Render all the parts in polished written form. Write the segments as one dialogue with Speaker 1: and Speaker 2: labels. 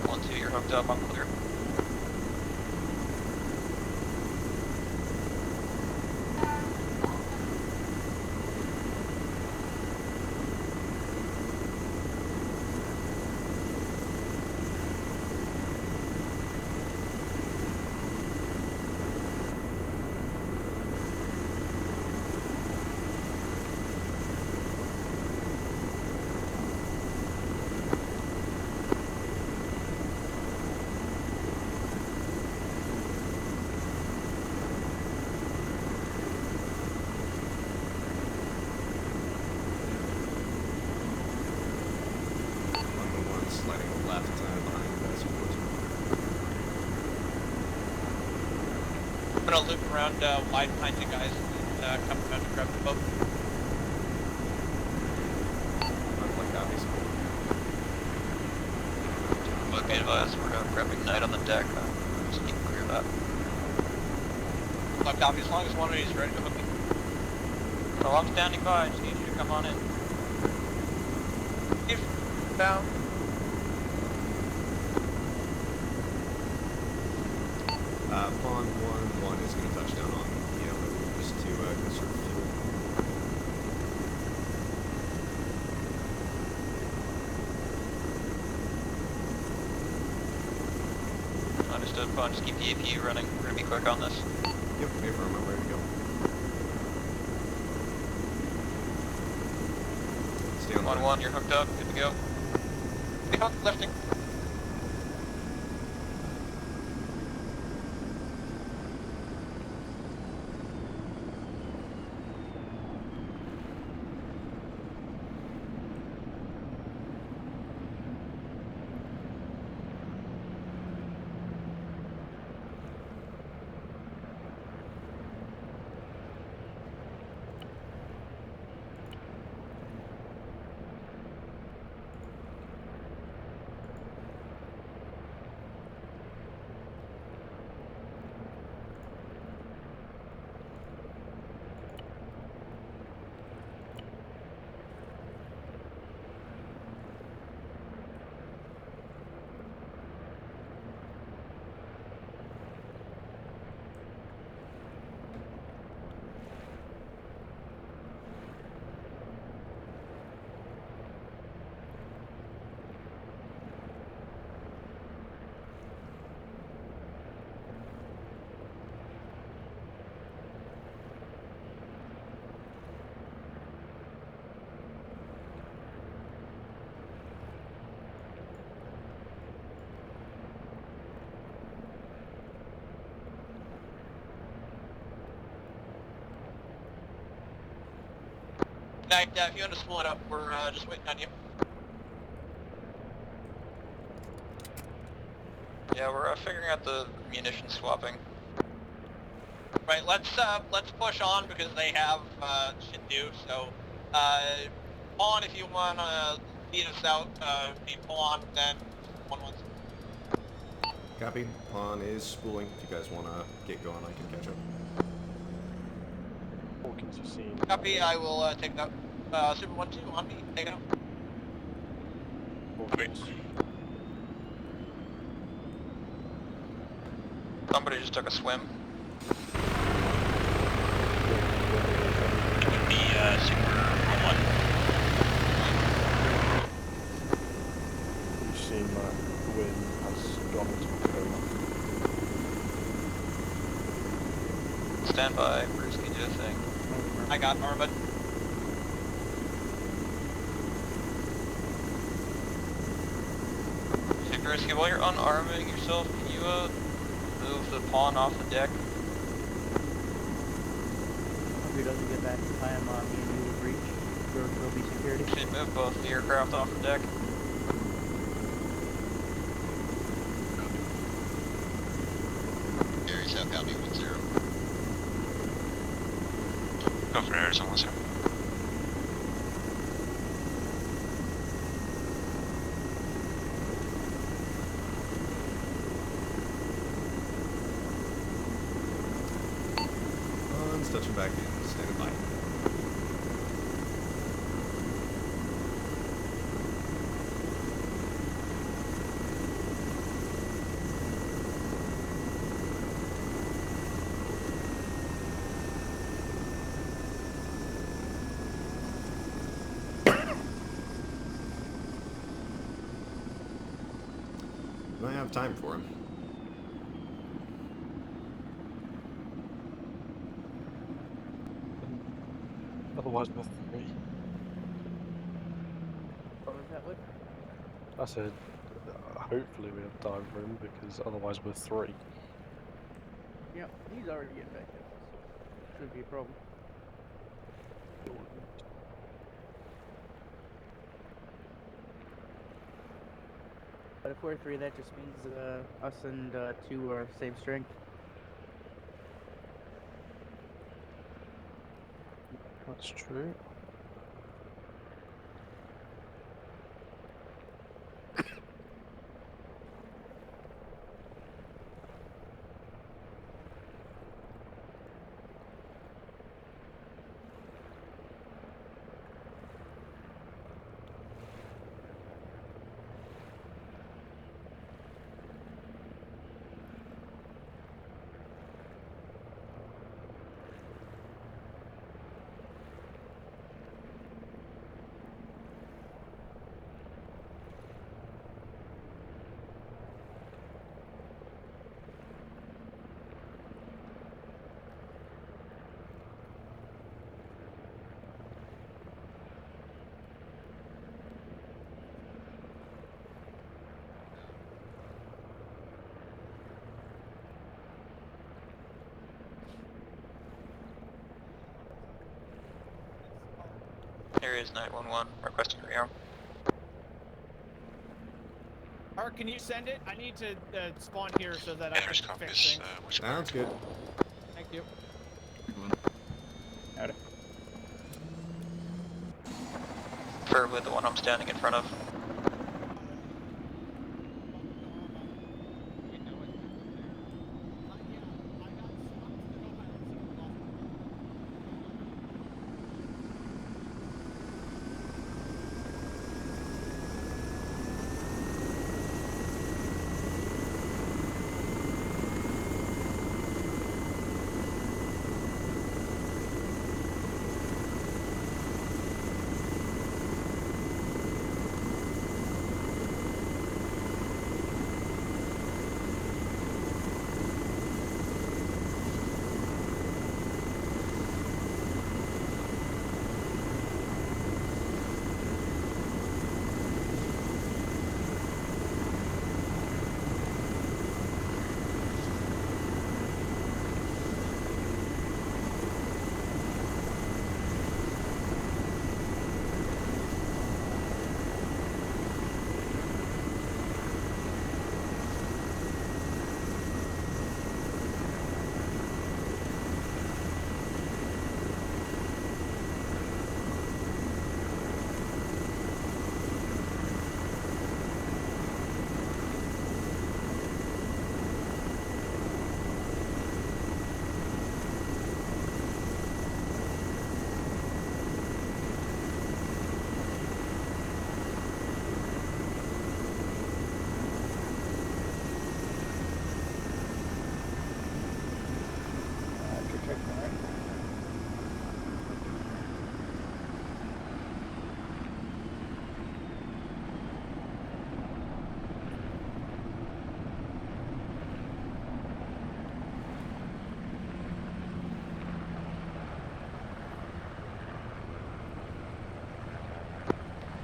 Speaker 1: 1-2, you're hooked up, I'm clear. I'm gonna loop around wide behind you guys and come around to grab the boat. Look, be advised, we're grabbing Knight on the deck. Just keep clear of that. Look, copy, as long as one of you is ready to hook me. Oh, I'm standing by, I just need you to come on in. If down.
Speaker 2: Pond 1-1 is going to touch down on the yellow just to conserve fuel.
Speaker 1: Understood, Pond, just keep the APU running. We're going to be quick on this.
Speaker 2: Yep, affirm, I'm ready to go. Stay on
Speaker 1: 1-1, you're hooked up, good to go. Be hooked, lifting. Knight, if you want to split up, we're just waiting on you. Yeah, we're figuring out the munition swapping. Right, let's push on because they have shit to do. So, Pawn, if you want to lead us out, pull on, then 1-1.
Speaker 2: Copy. Pawn is spooling. If you guys want to get going, I can catch up.
Speaker 1: Copy, I will take it out. Super 1-2 on me, take it out. Wait. Somebody just took a swim. It would be Super 1-1.
Speaker 3: You seem like the wind has gone into the
Speaker 1: Stand by, Bruce, can you do a thing? I got Arma. Hey, Bruce, while you're unarming yourself, can you move the pawn off the deck?
Speaker 4: If he doesn't get back in time, me and you will breach. There will be security.
Speaker 1: Should move both the aircraft off the deck.
Speaker 5: Gary, South County 1-0.
Speaker 1: Go for Arizona 1-0.
Speaker 2: Touching back in, standing by. Might have time for him.
Speaker 3: Otherwise, we're 3.
Speaker 4: What was that, Luke?
Speaker 3: I said, hopefully we have time for him, because otherwise we're 3.
Speaker 4: Yeah, he's already infected. Shouldn't be a problem. But if we're 3, that just means us and 2 are same strength.
Speaker 3: That's true.
Speaker 1: Here is 911 requesting rearm.
Speaker 5: Art, can you send it? I need to spawn here so that I can fix things.
Speaker 2: Sounds good.
Speaker 5: Thank you.
Speaker 1: Preferably the one I'm standing in front of.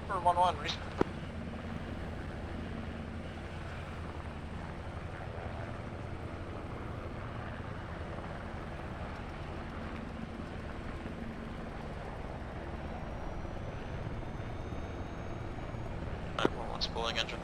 Speaker 1: For 1-1, Alright, spooling engine.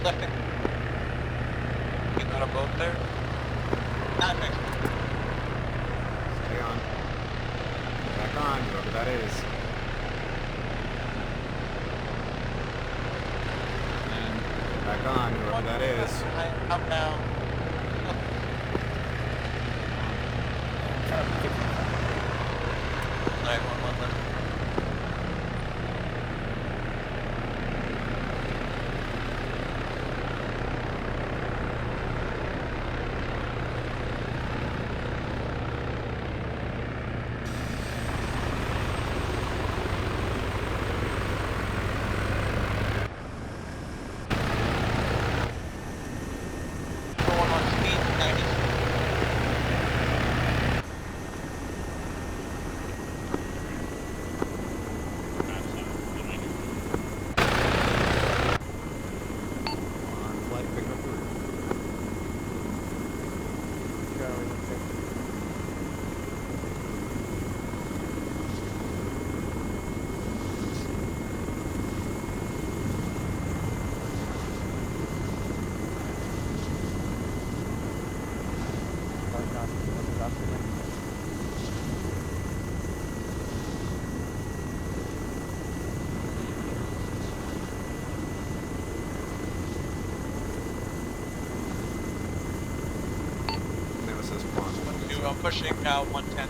Speaker 1: lifting. You got a boat there? Not fixed.
Speaker 2: Stay on. Back on, whoever that is. And get back on, whoever that is.
Speaker 1: Up now. Alright, one left. Going on speed 90.
Speaker 2: On flight, pick up the route.
Speaker 4: Charlie, okay.
Speaker 2: Nemesis spawn 1.
Speaker 1: I'm pushing 110.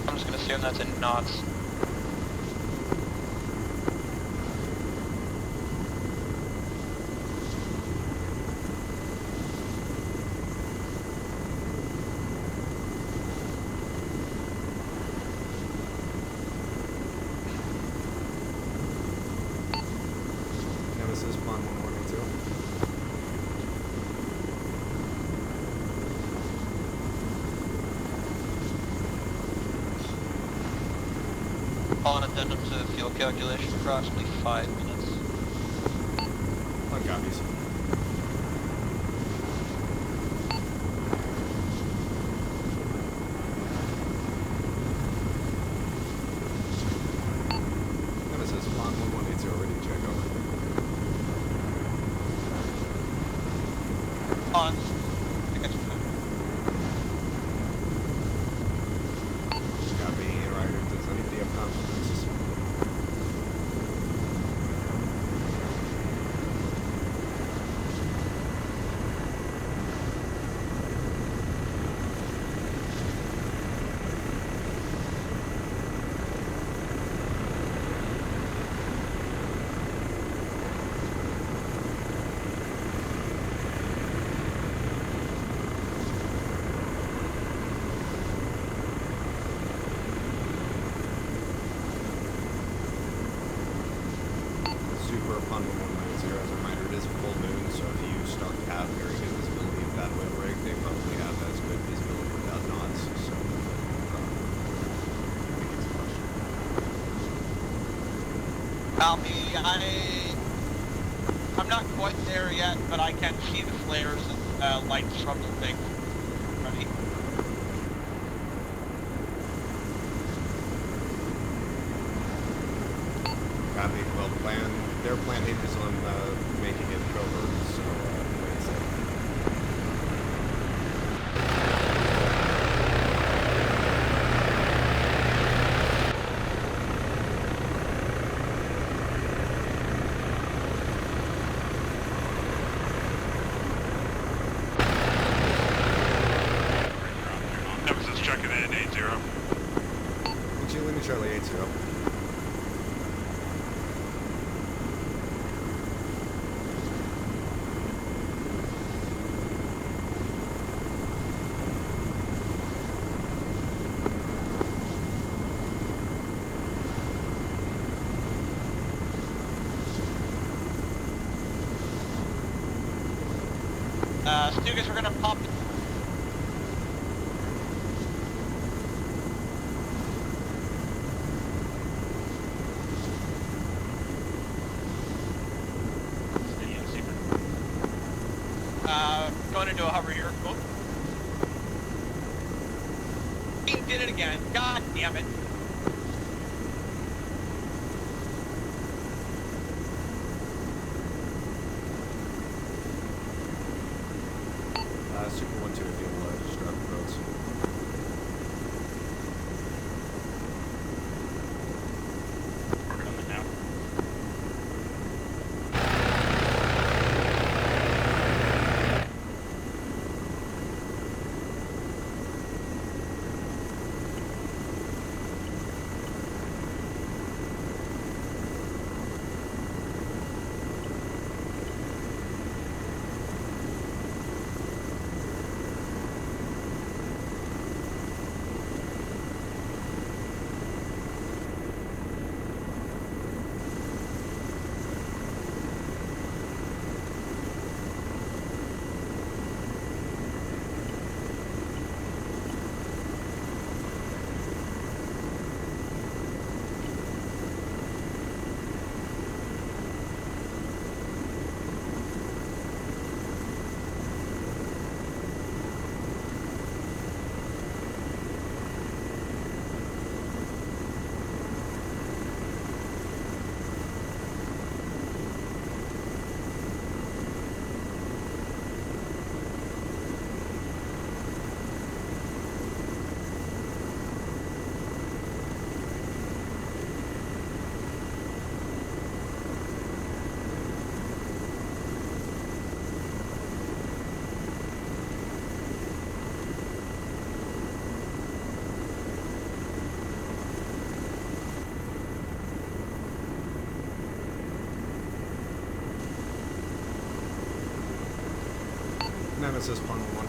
Speaker 1: I'm just gonna assume that's in knots.
Speaker 2: Nemesis spawn 1182.
Speaker 1: On addendum to fuel calculation, approximately 5 minutes.
Speaker 2: On copies. Nemesis spawn 1180, ready to check over.
Speaker 1: On. I got you.
Speaker 2: Copy, Ryder, does anybody have confidence? Super upon 1190. As a reminder, it is a full moon, so if you start to have very good visibility of that wind rig, they probably have as good visibility without knots. So, I think it's a question.
Speaker 1: Copy. I'm not quite there yet, but I can see the flares and lights from the thing. Ready?
Speaker 2: Copy. Well, their plan hinges on making it covert, so wait a second.
Speaker 6: Nemesis checking in 80.
Speaker 2: Chilling Charlie 80.
Speaker 1: Stugas, we're gonna pop. Going into a hover here. Oh. He did it again. God damn it.
Speaker 2: Nemesis, Pun 1.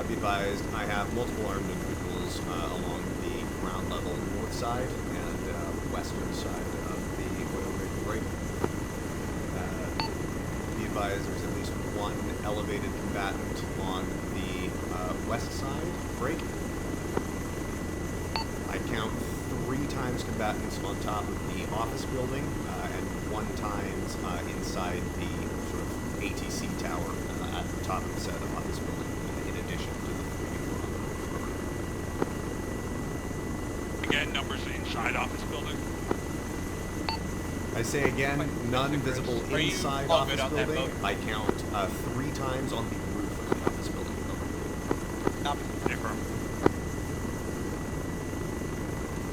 Speaker 2: Be advised, I have multiple armed individuals along the ground level north side and western side of the oil rig break. Be advised, there's at least one elevated combatant on the west side break. I count 3 times combatants on top of the office building and 1 times inside the sort of ATC tower at the top of the said office building. Addition to the 3 who are on the roof.
Speaker 6: Again, numbers inside office building.
Speaker 2: I say again, none visible inside office building. I count 3 times on the roof of the office building.
Speaker 1: Copy.
Speaker 6: Affirm.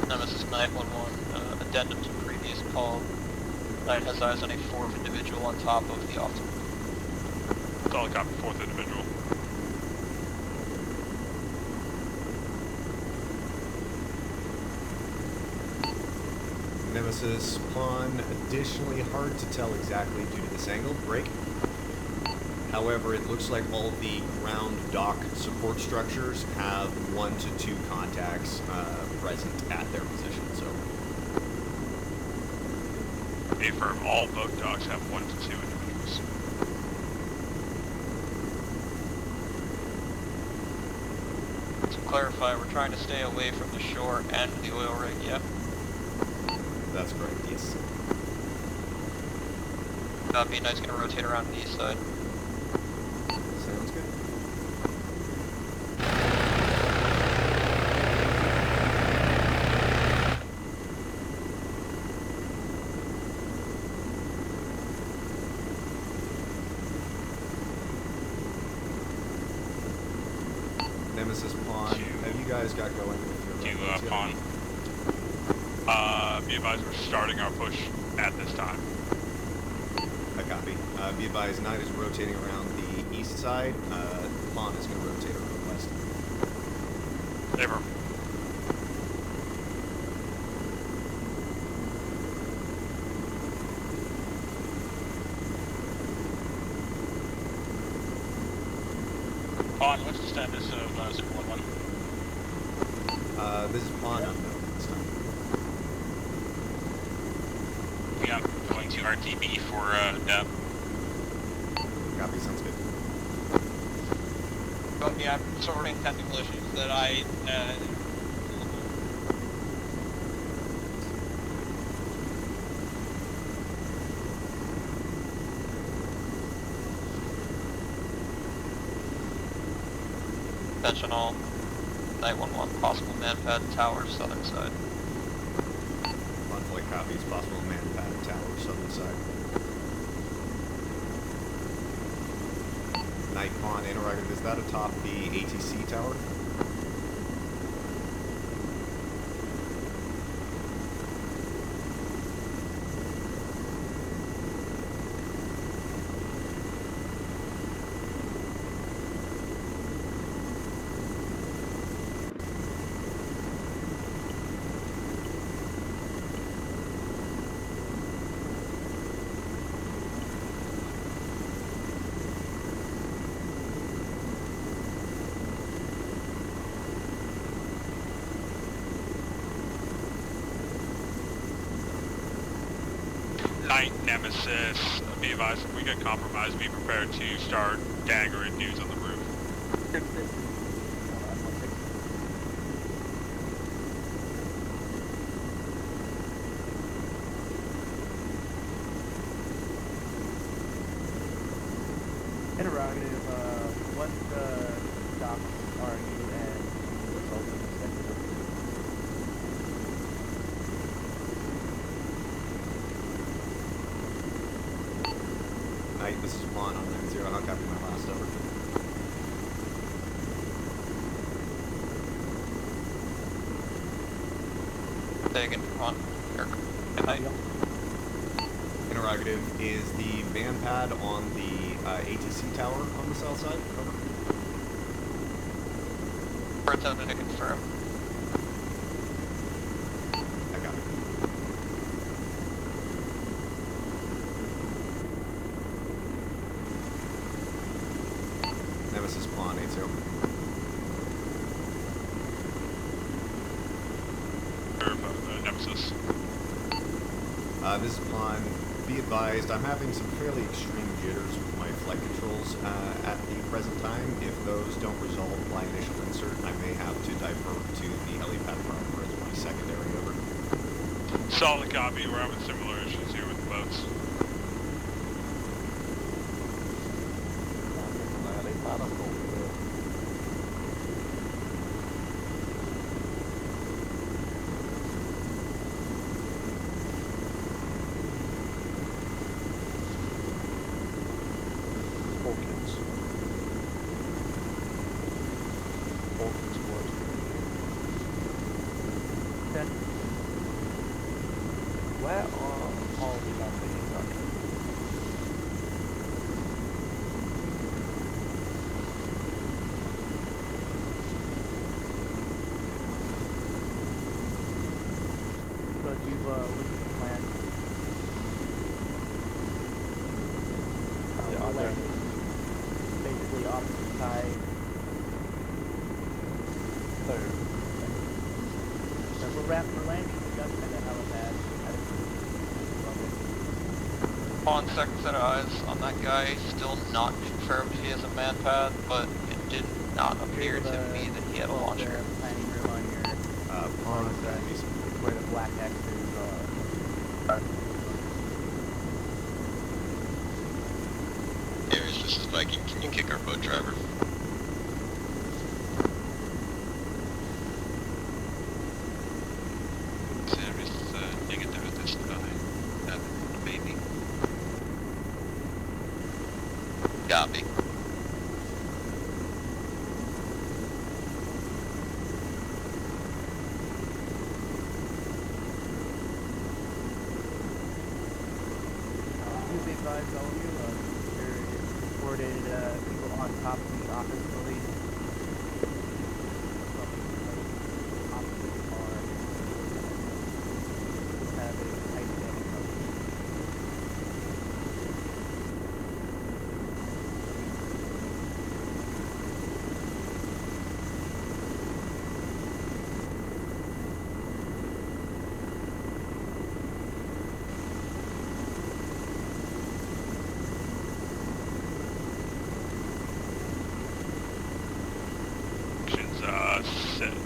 Speaker 1: Nemesis 911, addendum to previous call. Knight has eyes on a 4th individual on top of the office.
Speaker 6: Solid copy, 4th individual.
Speaker 2: Nemesis Pawn, additionally hard to tell exactly due to this angle. Break. However, it looks like all the ground dock support structures have 1 to 2 contacts present at their position. So,
Speaker 6: Affirm, all boat docks have 1 to 2 individuals.
Speaker 1: To clarify, we're trying to stay away from the shore and the oil rig, yeah?
Speaker 2: that's correct, yes.
Speaker 1: B-Knight's gonna rotate around the east side.
Speaker 2: Sounds good. Nemesis Pawn, have you guys got going with your
Speaker 6: Pawn. Be advised, we're starting our push at this time.
Speaker 2: A copy. Be advised, Knight is rotating around the east side. Pawn is going to rotate around west.
Speaker 6: Affirm.
Speaker 1: Pawn, what's the status of 011?
Speaker 2: This is Pawn unknown this time.
Speaker 1: Yeah, I'm going to RTB for depth.
Speaker 2: Copy, sounds good.
Speaker 1: Oh, yeah, sorting technical issues that I Conventional 911, possible manpad tower, southern side.
Speaker 2: Convoy copies, possible manpad tower, southern side. Knight Pawn interrogative, is that atop the ATC tower?
Speaker 6: Knight, Nemesis, be advised, if we get compromised, be prepared to start daggering dudes on the roof.
Speaker 4: Interrogative, what docks are you and what's also respective?
Speaker 2: Knight, this is Pawn on 90. I'll copy my last over.
Speaker 1: Taken on Knight.
Speaker 2: Interrogative, is the manpad on the ATC tower on the south side? Over.
Speaker 1: For attempting to confirm.
Speaker 2: I got it.
Speaker 6: Nemesis.
Speaker 2: This is Pon. Be advised, I'm having some fairly extreme jitters with my flight controls at the present time. If those don't resolve by initial insert, I may have to divert to the helipad proper as my secondary over.
Speaker 6: Solid copy. We're having similar issues here with the boats.
Speaker 4: Where are all the landings on? So you've looked at the plan?
Speaker 3: Yeah, I don't.
Speaker 4: Basically opposite side.
Speaker 3: No.
Speaker 4: So we're landing just at the helipad.
Speaker 1: On second set of eyes on that guy, still not confirmed he has a man pad, but it did not appear to me that he had a launcher.
Speaker 4: Planning room on your
Speaker 2: Pon,
Speaker 4: where the black X's are.
Speaker 7: Aries, this is Viking. Can you kick our boat driver? Aries, negative this guy. Maybe. Copy.
Speaker 4: You be advised, all of you, there is reported people on top of the office building. Opposite the car. Who have a tight standing cover.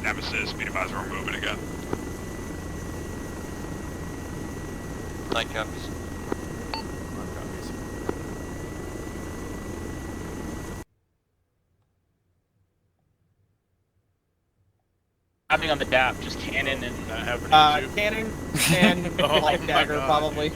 Speaker 6: Nemesis, be advised we're moving again.
Speaker 1: Night copies.
Speaker 2: copies.
Speaker 8: Having on the DAP, just cannon and
Speaker 5: Cannon and light dagger, probably.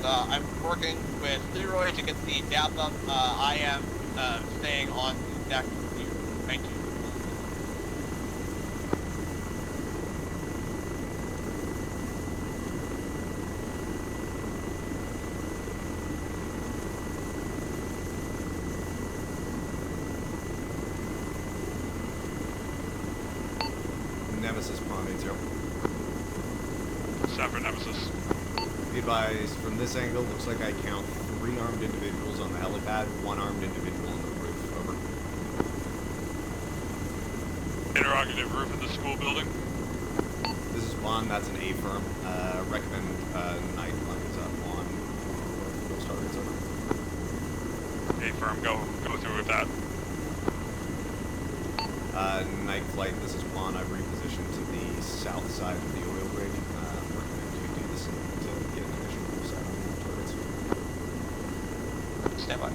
Speaker 1: I'm working with Leroy to get the DAP up. I am staying on deck. Thank you.
Speaker 2: Nemesis Pon 80.
Speaker 6: Separate Nemesis.
Speaker 2: Be advised, from this angle, looks like I count 3 armed individuals on the helipad, 1 armed individual on the roof. Over.
Speaker 6: Interrogative, roof of the school building.
Speaker 2: This is Pon, that's an A firm. Recommend night is up on those targets. Over.
Speaker 6: A firm, go through with that.
Speaker 2: Night flight, this is Pon. I've repositioned to the south side of the oil rig. Recommend you do the same to get an initial sight on the targets.
Speaker 1: Stand by.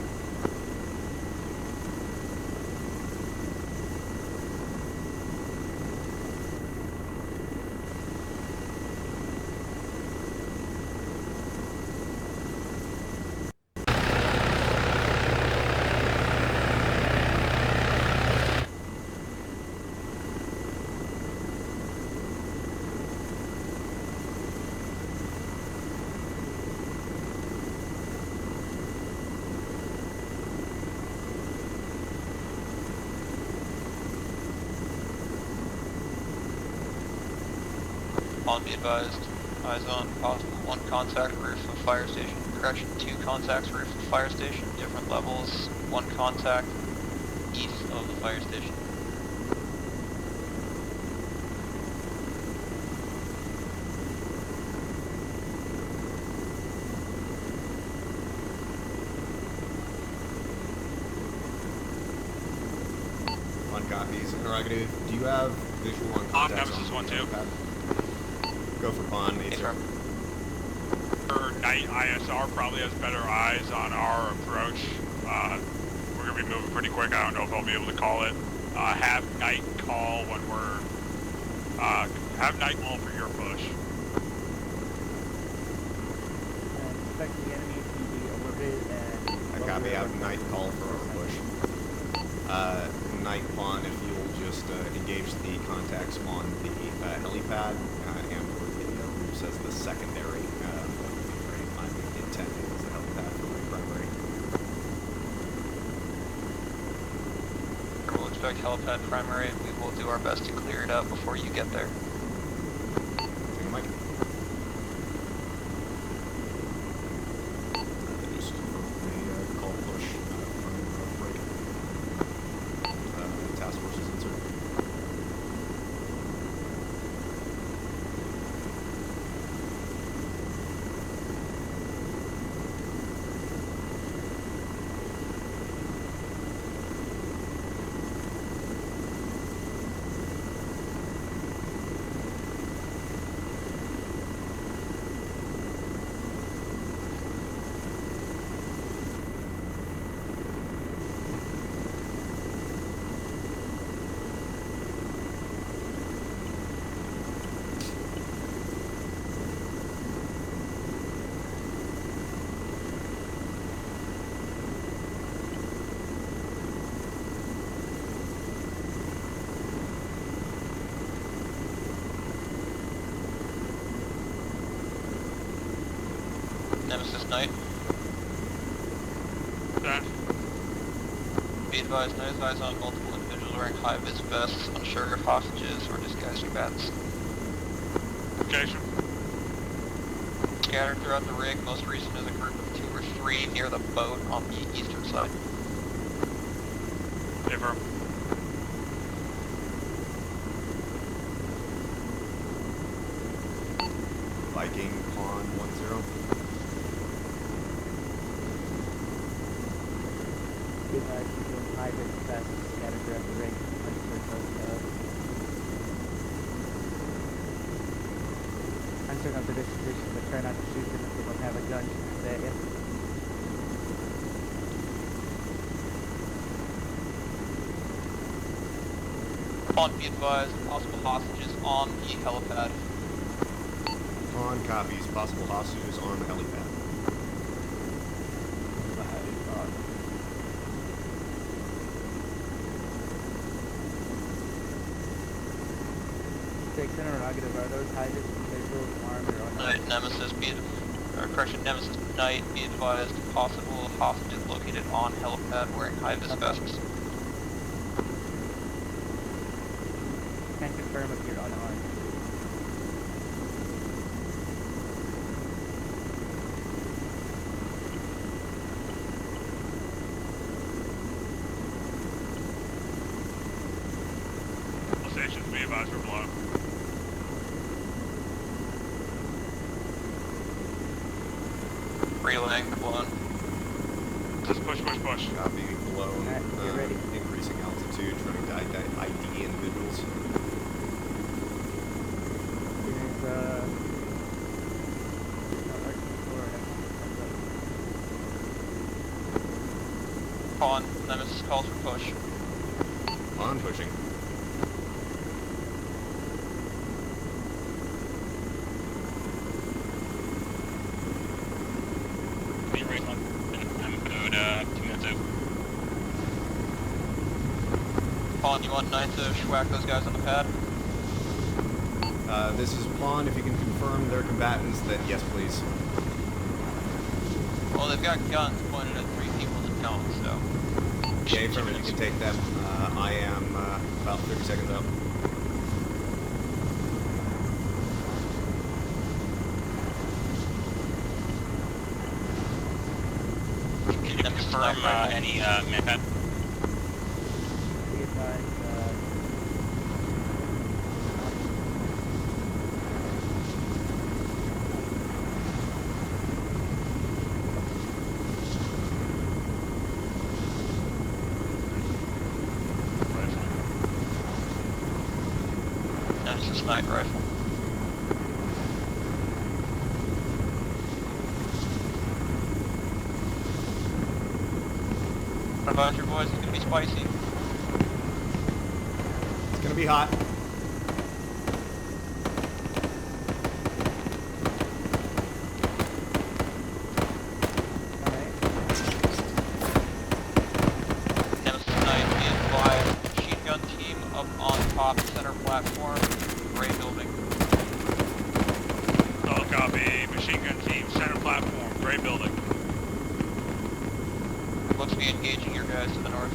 Speaker 1: On be advised, eyes on possible 1 contact roof of fire station. Correction, 2 contacts roof of fire station, different levels, 1 contact east of the fire station.
Speaker 2: On copies. Interrogative, do you have visual on contacts
Speaker 6: Nemesis
Speaker 2: on the
Speaker 6: 1-2.
Speaker 2: helipad? Go for Pond, 8
Speaker 1: Affirm.
Speaker 6: Or Night ISR probably has better eyes on our approach. We're gonna be moving pretty quick. I don't know if I'll be able to call it. Have Night call when we're, have Night call for your push.
Speaker 4: Expect the enemy to be alerted and...
Speaker 2: I copy, have Night call for our push. Night Pond, if you'll just engage the contacts on the helipad and or the routes as the secondary, that would be great. I'm intending as the helipad for my primary.
Speaker 1: We'll expect helipad primary. We will do our best to clear it out before you get there.
Speaker 2: Take a mic. Just the call push from break. Task force is inserted.
Speaker 1: Nemesis Knight.
Speaker 6: That.
Speaker 1: Be advised, no advise on multiple individuals wearing high-vis vests, unsure if hostages or disguised combatants.
Speaker 6: Location.
Speaker 1: Scattered throughout the rig, most recent is a group of 2 or 3 near the boat on the eastern side.
Speaker 6: Affirm.
Speaker 2: Viking Pond 10.
Speaker 4: Good night, doing high-vis vests scattered throughout the ring. Uncertain of the disposition, but try not to shoot them if they don't have a gun to shoot at you.
Speaker 1: Pond, be advised, possible hostages on the helipad.
Speaker 2: Pond copies, possible hostages on the helipad.
Speaker 4: Interrogative, are those high-vis individuals armed or unarmed?
Speaker 1: Knight, Nemesis, Nemesis Knight, be advised, possible hostages located on helipad wearing high-vis vests.
Speaker 4: Can confirm if you're unarmed.
Speaker 6: All stations be advised for blow.
Speaker 1: Relaying blown.
Speaker 6: Just push, push, push.
Speaker 2: Copy, blown.
Speaker 4: Alright, get ready.
Speaker 2: Increasing altitude, trying to ID individuals.
Speaker 1: Pond, Nemesis calls for push.
Speaker 2: On pushing.
Speaker 1: Pond, you want Knight to schwack those guys on the pad?
Speaker 2: This is Pond. If you can confirm they're combatants, then yes, please.
Speaker 1: Well, they've got guns pointed at 3 people that don't, so...
Speaker 2: Okay, from it, you can take them. I am about 30 seconds up.
Speaker 6: Can you confirm any manpad?
Speaker 4: side.
Speaker 1: That's a sniper rifle. What about your boys? It's gonna be spicy.
Speaker 2: It's gonna be hot.
Speaker 1: Nemesis 9 be advised. Machine gun team up on top center platform, gray building.
Speaker 6: All copy. Machine gun team, center platform, gray building.
Speaker 1: Looks to be engaging your guys to the north.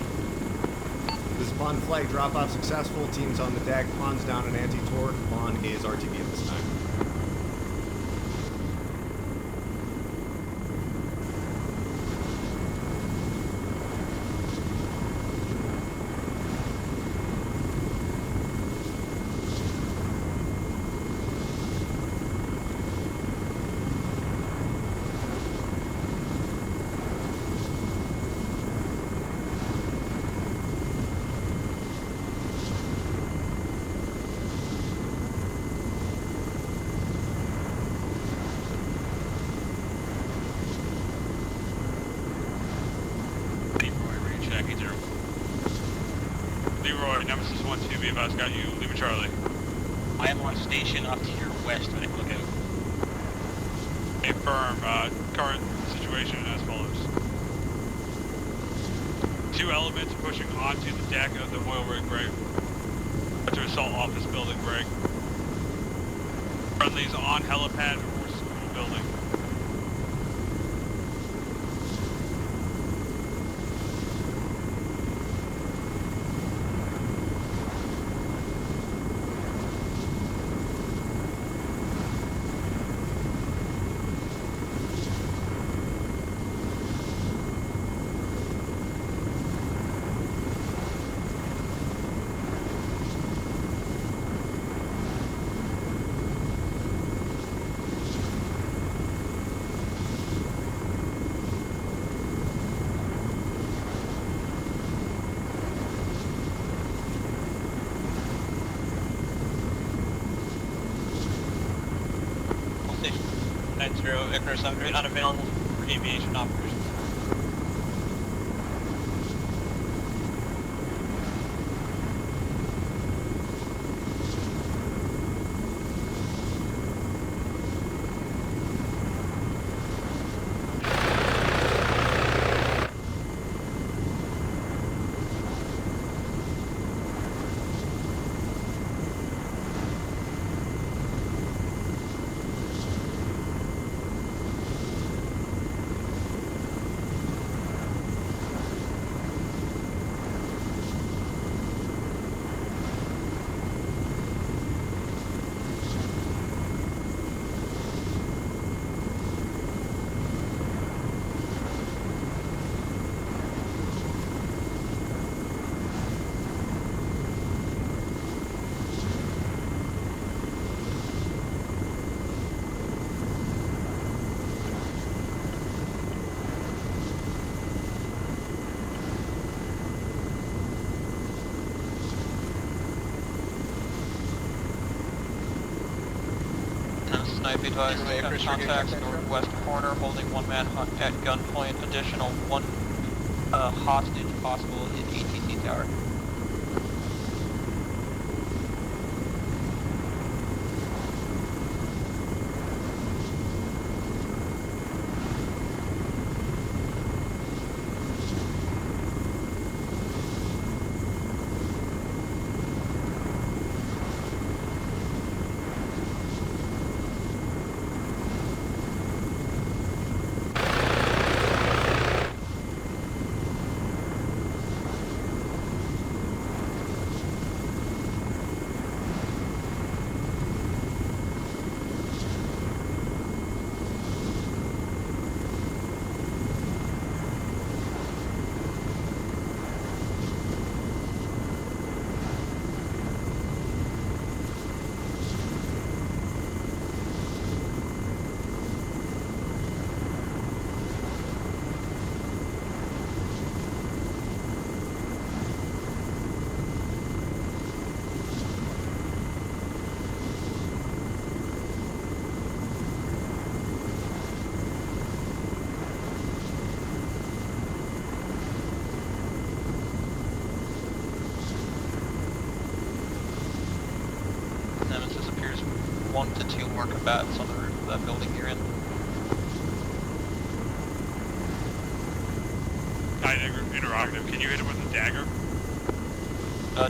Speaker 2: This is Bond flag drop-off successful. Team's on the deck. Bond's down an anti-torque. Bond is RTB at this time.
Speaker 6: Leroy, Nemesis 1-2, be advised, got you. Leave Charlie.
Speaker 8: I am on station up to your west, but I can look out.
Speaker 6: Confirm, current situation as follows. 2 elements pushing onto the deck of the oil rig, Greg. To assault office building, Greg. Friendlies on helipad or school building.
Speaker 1: Icarus unavailable for aviation operations. Snipe advised, contacts northwest corner, holding 1 man at gunpoint, additional 1 hostage possible in ATC tower. 1 to 2 more combatants on the roof of that building you're in.
Speaker 6: Interrogative, can you hit him with a dagger?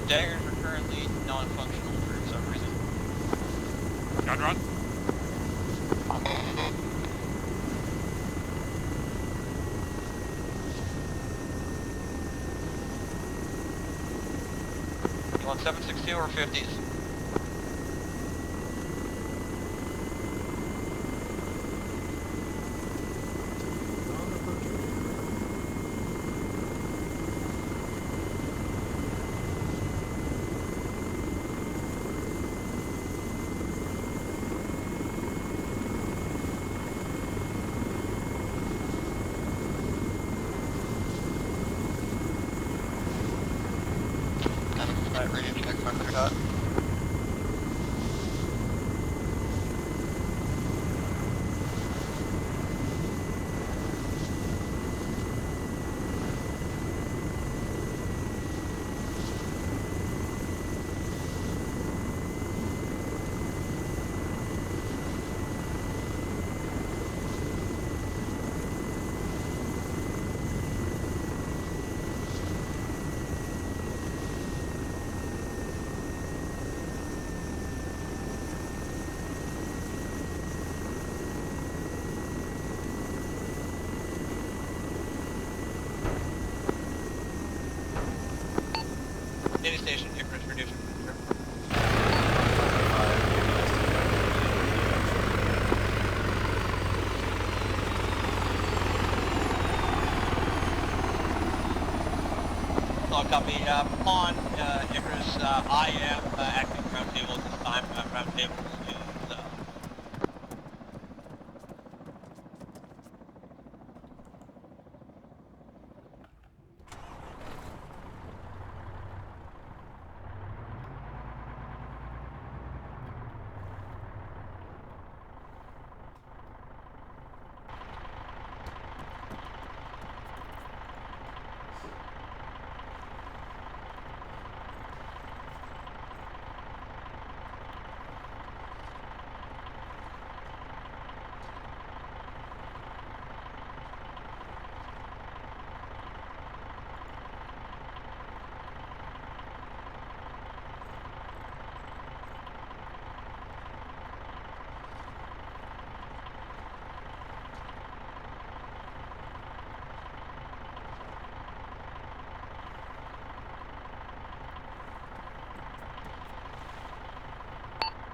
Speaker 1: Daggers are currently non-functional for some reason.
Speaker 6: Gun run?
Speaker 1: You want 7.62 or 50s? Alright, radio check, fucker dot. Navy Station, Icarus, reducing. I'll copy. On Icarus, I am acting roundtable at this time. Roundtable is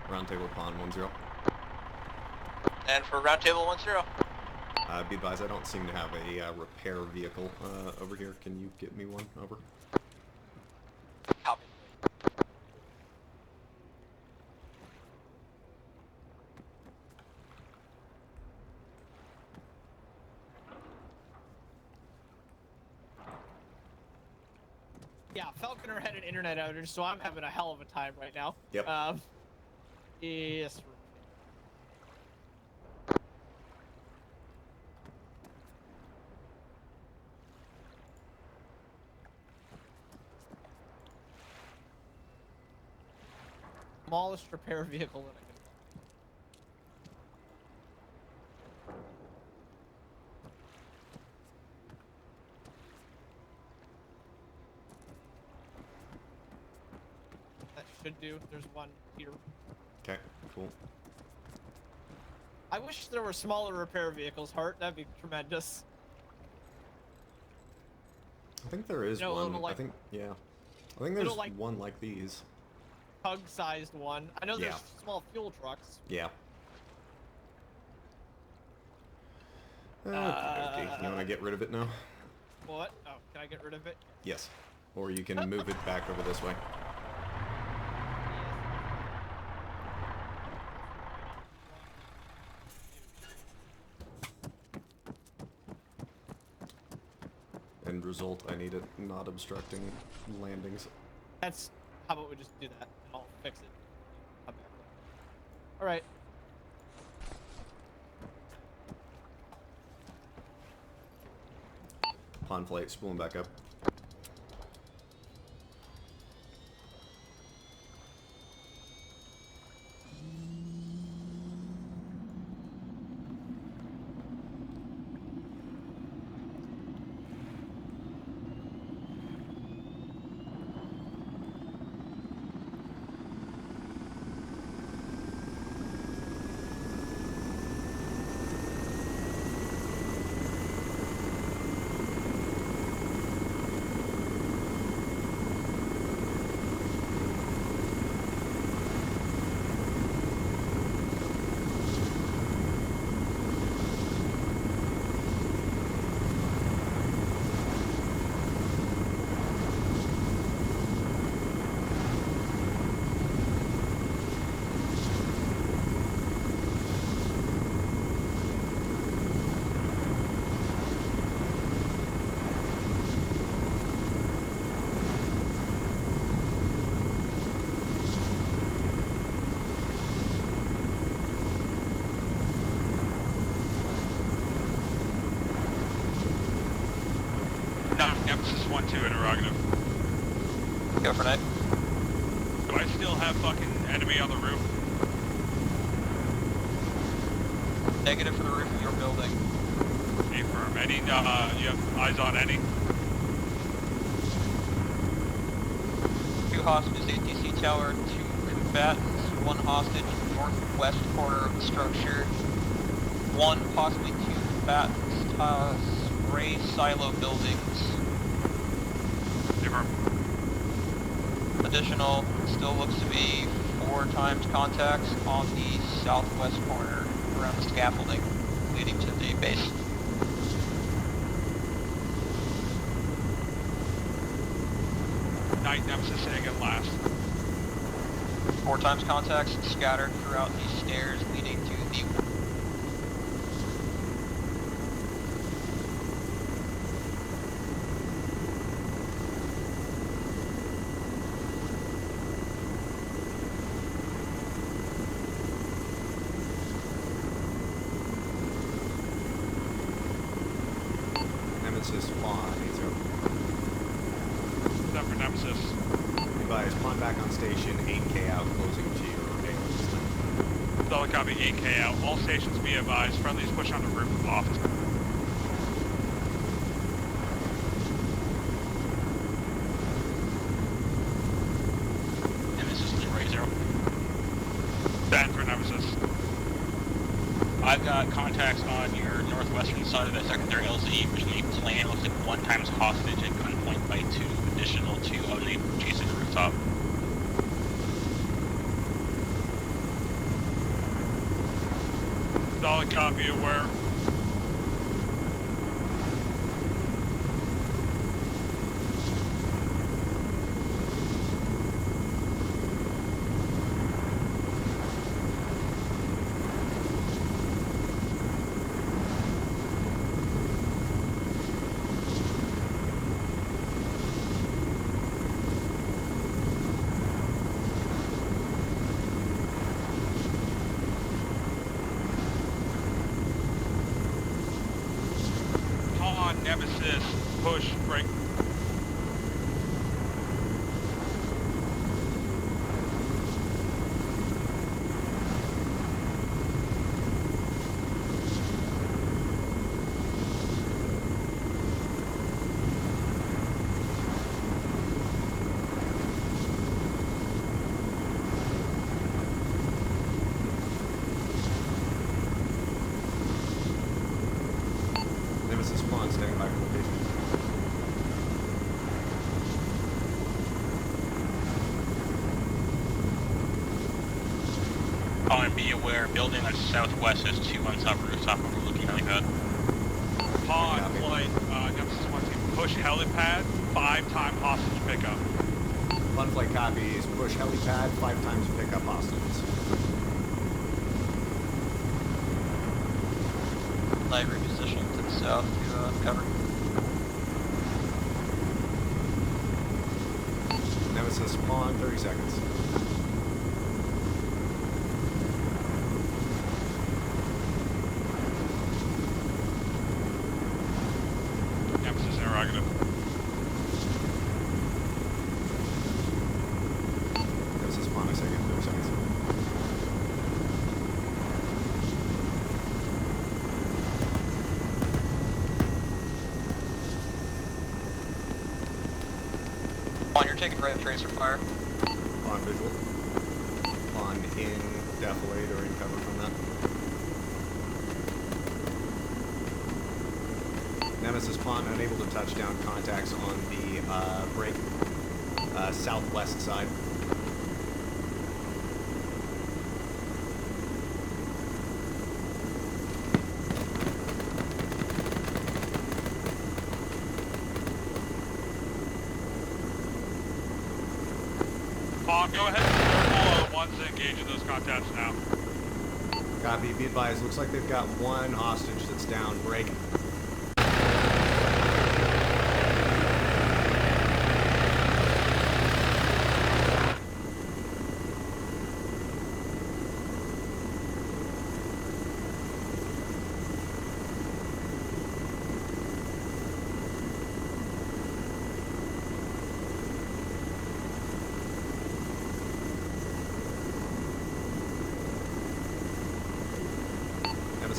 Speaker 2: Roundtable pawn 1-0.
Speaker 1: and for roundtable 1-0.
Speaker 2: Be advised, I don't seem to have a repair vehicle over here. Can you get me one? Over.
Speaker 1: Copy.
Speaker 5: Yeah, Falconer had an internet outage, so I'm having a hell of a time right now.
Speaker 2: Yep.
Speaker 5: Yes. Smallest repair vehicle that I can. That should do. There's one here.
Speaker 2: Okay, cool.
Speaker 5: I wish there were smaller repair vehicles, Hart. That'd be tremendous.
Speaker 2: I think there is
Speaker 5: You know, a
Speaker 2: one.
Speaker 5: little, like-
Speaker 2: I think, yeah. I think there's
Speaker 5: little, like-
Speaker 2: one like these.
Speaker 5: Tug-sized one. I know there's
Speaker 2: Yeah.
Speaker 5: small fuel trucks.
Speaker 2: Yeah. Okay, you want to get rid of it now?
Speaker 5: What? Oh, can I get rid of it?
Speaker 2: Yes. Or you can move it back over this way. End result, I need it not obstructing landings.
Speaker 5: That's. How about we just do that and I'll fix it. Come back. All right.
Speaker 2: Pawn flight, spooling back up.
Speaker 6: Nemesis 1-2 interrogative.
Speaker 1: Go for night.
Speaker 6: Do I still have fucking enemy on the roof?
Speaker 1: Negative for the roof of your building.
Speaker 6: Affirm. Any, you have eyes on any?
Speaker 1: 2 hostages, ATC tower, 2 combatants, 1 hostage, northwest corner of the structure. 1, possibly 2 combatants, spray silo buildings.
Speaker 6: Affirm.
Speaker 1: Additional, still looks to be 4 times contacts on the southwest corner around the scaffolding leading to the base.
Speaker 6: Night Nemesis saying it last.
Speaker 1: 4 times contacts scattered throughout the stairs leading to the...
Speaker 2: Nemesis spawn, 80.
Speaker 6: What's up for Nemesis?
Speaker 2: Advise, spawn back on station, 8K out, closing to your
Speaker 6: Solid copy, 8K out. All stations be advised. Friendlies push on the roof of office.
Speaker 8: Nemesis 3-0.
Speaker 6: Stand for Nemesis.
Speaker 8: I've got contacts on your northwestern side of that secondary LZ, which may plan looks like 1 times hostage at gunpoint by 2 additional 2 OD chasing the rooftop.
Speaker 6: Solid copy, aware. Nemesis, push, break.
Speaker 2: Nemesis spawn, standing by for location.
Speaker 8: And be aware, building on southwest has 2 on top rooftop overlooking helipad.
Speaker 6: Pod, flight, Nemesis 1-2, push helipad, 5-time hostage pickup.
Speaker 2: Fun flight copies, push helipad, 5 times pick up hostages.
Speaker 1: Light repositioning to the south to cover.
Speaker 2: Nemesis spawn, 30 seconds.
Speaker 6: Nemesis interrogative.
Speaker 2: Nemesis spawn, a second, 30 seconds.
Speaker 1: On, you're taking right tracer fire.
Speaker 2: On visual. On in defilade or in cover from that. Nemesis spawn, unable to touch down contacts on the break southwest side.
Speaker 6: Pod, go ahead and follow ones to engage in those contacts now.
Speaker 2: Copy, be advised, looks like they've got 1 hostage that's down, break.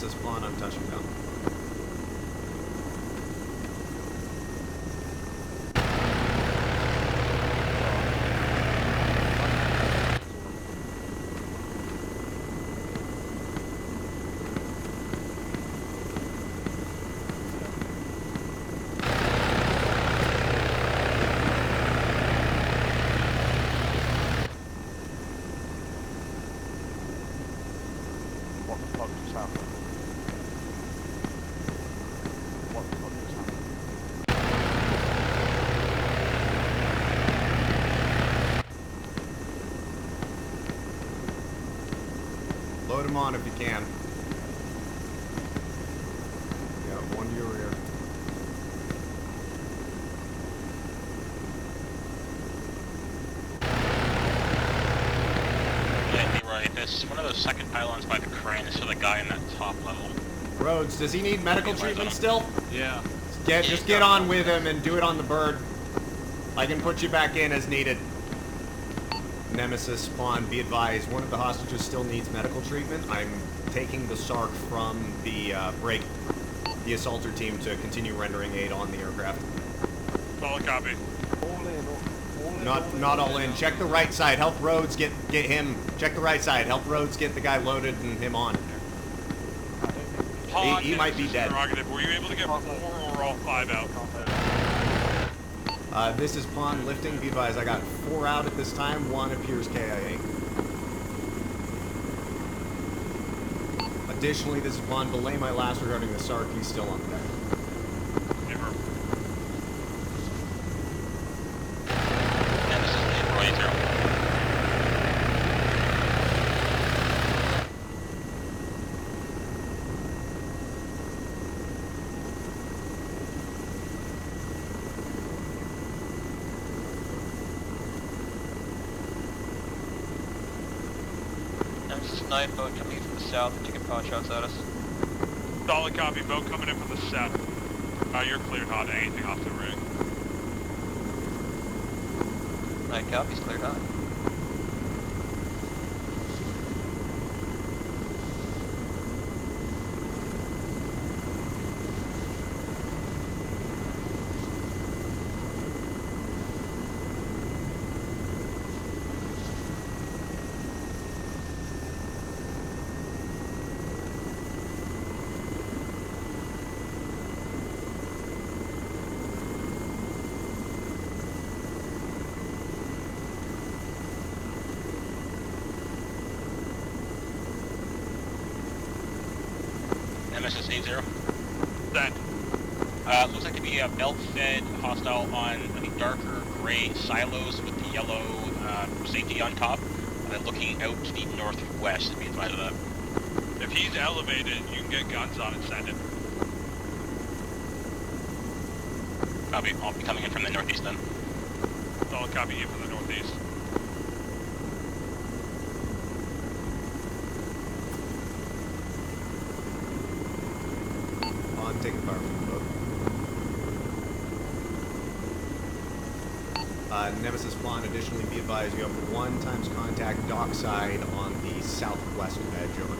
Speaker 2: Nemesis Pawn, I'm touching down.
Speaker 3: What the fuck just happened? What the fuck just happened?
Speaker 2: Load him on if you can. Yeah, one to your rear.
Speaker 8: Yeah, you're right. This one of those second pylons by the crane is for the guy in that top level.
Speaker 2: Rhodes, does he need medical treatment still?
Speaker 6: Yeah.
Speaker 2: Just get on with him and do it on the bird. I can put you back in as needed. Nemesis Spawn, be advised, one of the hostages still needs medical treatment. I'm taking the SARC from the break, the assaulter team, to continue rendering aid on the aircraft.
Speaker 6: Solid copy.
Speaker 3: All in,
Speaker 2: Not all in. Check the right side. Help Rhodes get him. Check the right side. Help Rhodes get the guy loaded and him on. He might be dead.
Speaker 6: Prerogative. Were you able to get 4 or all 5 out?
Speaker 2: This is Pawn lifting. Be advised, I got 4 out at this time. 1 appears KIA. Additionally, this is Pawn. Belay my last regarding the SARC. He's still on the deck.
Speaker 6: Never.
Speaker 8: Nemesis Leroy 0.
Speaker 1: Nemesis 9 boat coming in from the south and taking pot shots at us.
Speaker 6: Solid copy. Boat coming in from the south. You're cleared hot. Anything off the rig?
Speaker 1: 9 copies, cleared hot.
Speaker 8: Nemesis 80.
Speaker 6: Send.
Speaker 8: Looks like to be a belt-fed hostile on the darker gray silos with the yellow safety on top. And then looking out to the northwest, be advised of that.
Speaker 6: If he's elevated, you can get guns on and send it.
Speaker 8: I'll be coming in from the northeast then.
Speaker 6: Solid copy you from the northeast.
Speaker 2: On, taking fire from the boat. Nemesis Spawn, additionally be advised you have 1 times contact dockside on the southwest edge, over.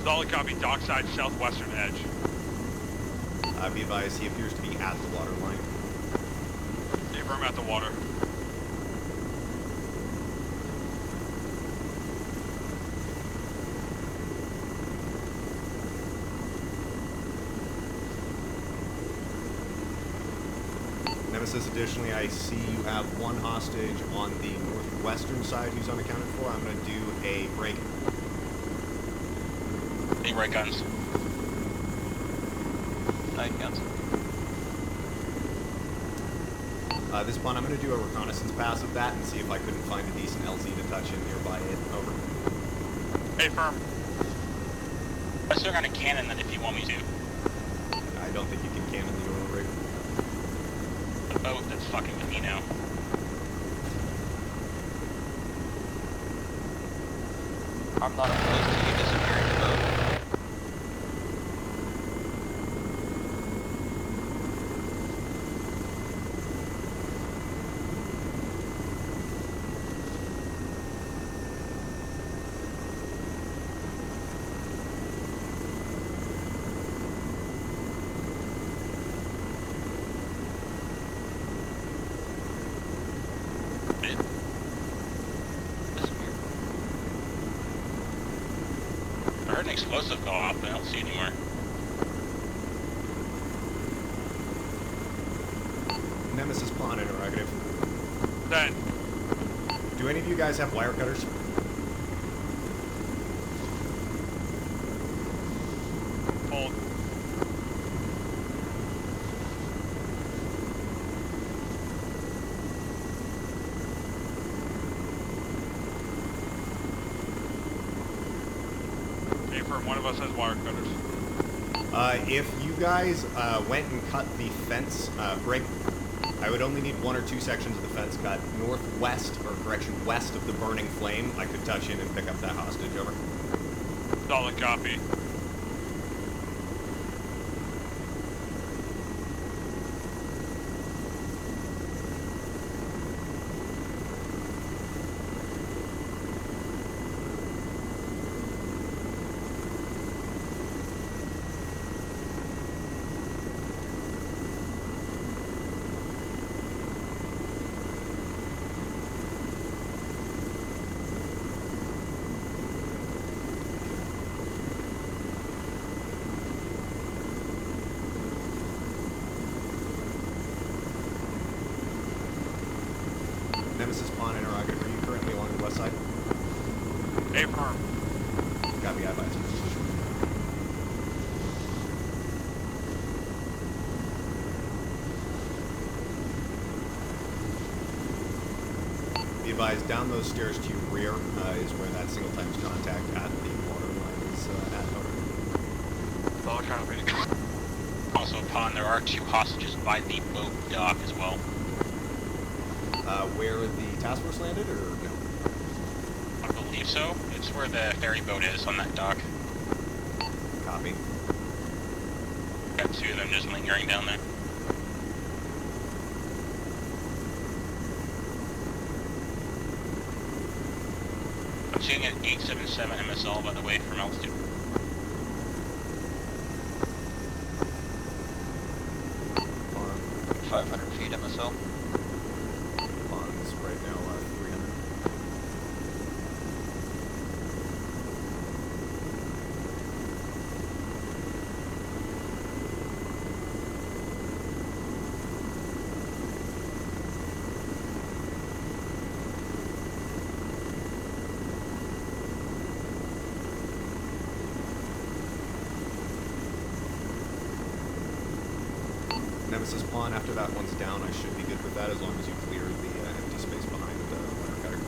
Speaker 6: Solid copy. Dockside southwestern edge.
Speaker 2: Be advised he appears to be at the water line.
Speaker 6: Affirm at the water.
Speaker 2: Nemesis, additionally, I see you have 1 hostage on the northwestern side who's unaccounted for. I'm going to do a break.
Speaker 8: Any right guns?
Speaker 1: 9 counts.
Speaker 2: This Spawn, I'm going to do a reconnaissance pass of that and see if I couldn't find a decent LZ to touch in nearby it. Over.
Speaker 6: Affirm.
Speaker 8: I still got a cannon then if you want me to.
Speaker 2: I don't think you can cannon the oil rig.
Speaker 8: The boat that's fucking with me now.
Speaker 1: I'm not opposed to you disappearing the boat.
Speaker 8: explosive go off, but I don't see it anymore.
Speaker 2: Nemesis Pawn interrogative.
Speaker 6: 10.
Speaker 2: Do any of you guys have wire cutters?
Speaker 6: Hold. Affirm, one of us has wire cutters.
Speaker 2: If you guys went and cut the fence break, I would only need 1 or 2 sections of the fence cut northwest, or correction, west of the burning flame. I could touch in and pick up that hostage. Over.
Speaker 6: Solid copy.
Speaker 2: Nemesis Pawn interrogative. Are you currently along the west side?
Speaker 6: Affirm.
Speaker 2: Copy. I advise. Be advised, down those stairs to your rear is where that single times contact at the water line is at. Over.
Speaker 6: Solid copy.
Speaker 8: Also, upon there are 2 hostages by the boat dock as well.
Speaker 2: Where the task force landed, or no?
Speaker 8: I believe so. It's where the ferry boat is on that dock.
Speaker 2: Copy.
Speaker 8: Got 2 of them just lingering down there. I'm shooting at 877 MSL, by the way, from altitude.
Speaker 2: On
Speaker 1: 500 feet MSL.
Speaker 2: bonds right now, 300. Nemesis Pawn, after that one's down, I should be good with that as long as you clear the empty space behind the wire cutter.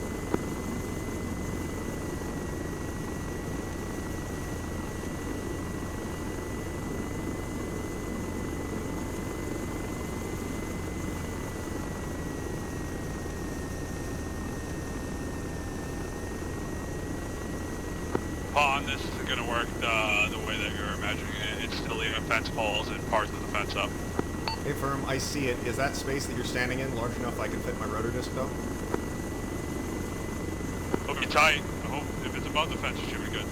Speaker 6: Pawn, this isn't going to work the way that you're imagining it. It's still leaving fence poles and parts of the fence up.
Speaker 2: Hey, Firm, I see it. Is that space that you're standing in large enough I can fit my rotor disc, though?
Speaker 6: It'll be tight. I hope if it's above the fence, it should be good.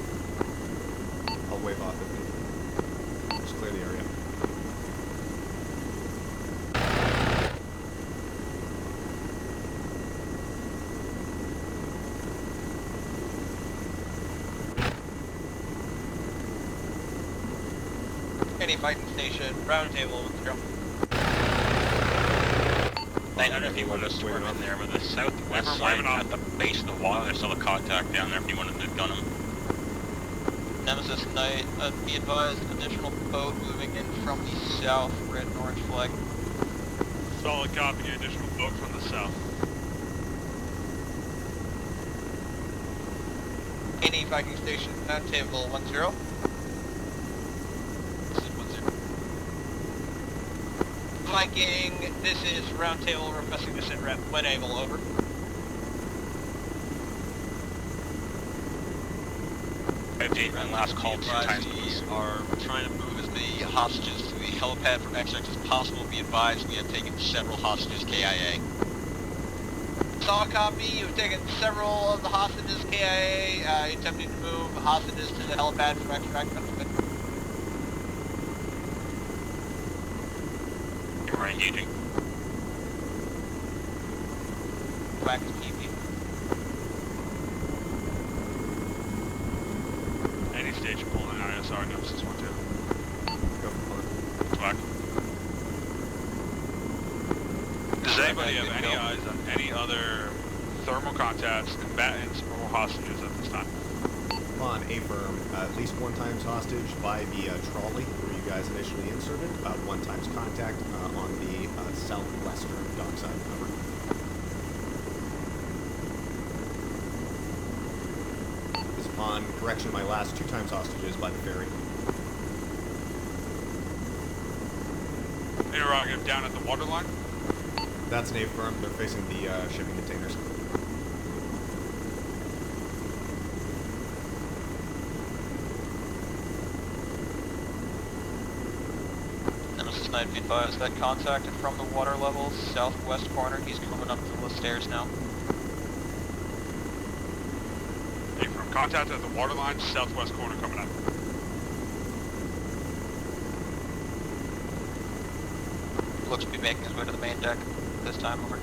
Speaker 2: I'll wave off it. Just clear the area.
Speaker 1: Any fighting station, round table, let's go.
Speaker 8: I don't know if you want to swarm in there, but the southwest side at the base of the wall, there's still a contact down there if you wanted to gun him.
Speaker 1: Nemesis Knight, be advised, additional boat moving in from the south, red and orange flag.
Speaker 6: Solid copy, additional boat from the south.
Speaker 1: Any Viking station, round table 10. This is 10. Viking, this is round table requesting to sit rep when able, over.
Speaker 8: And last call 2 times,
Speaker 7: We
Speaker 8: please.
Speaker 7: are trying to move as many hostages to the helipad from XX as possible. Be advised, we have taken several hostages KIA.
Speaker 1: Saw copy, you've taken several of the hostages KIA, attempting to move hostages to the helipad from extract.
Speaker 8: We're engaging.
Speaker 1: Back to PP.
Speaker 6: Any station pulling anybody have any eyes on any other thermal contacts, combatants, or hostages at this time?
Speaker 2: On a firm, at least one times hostage by the trolley where you guys initially inserted, one times contact on the southwestern dockside. Over. This upon correction of my last two times hostages by the ferry.
Speaker 6: Interrogative down at the waterline.
Speaker 2: That's an A firm. They're facing the shipping containers.
Speaker 7: Nemesis 9 feet 5 is that contacted from the water level, southwest corner. He's coming up the stairs now.
Speaker 6: Okay, from contact at the waterline, southwest corner coming up.
Speaker 7: Looks to be making his way to the main deck this time. Over.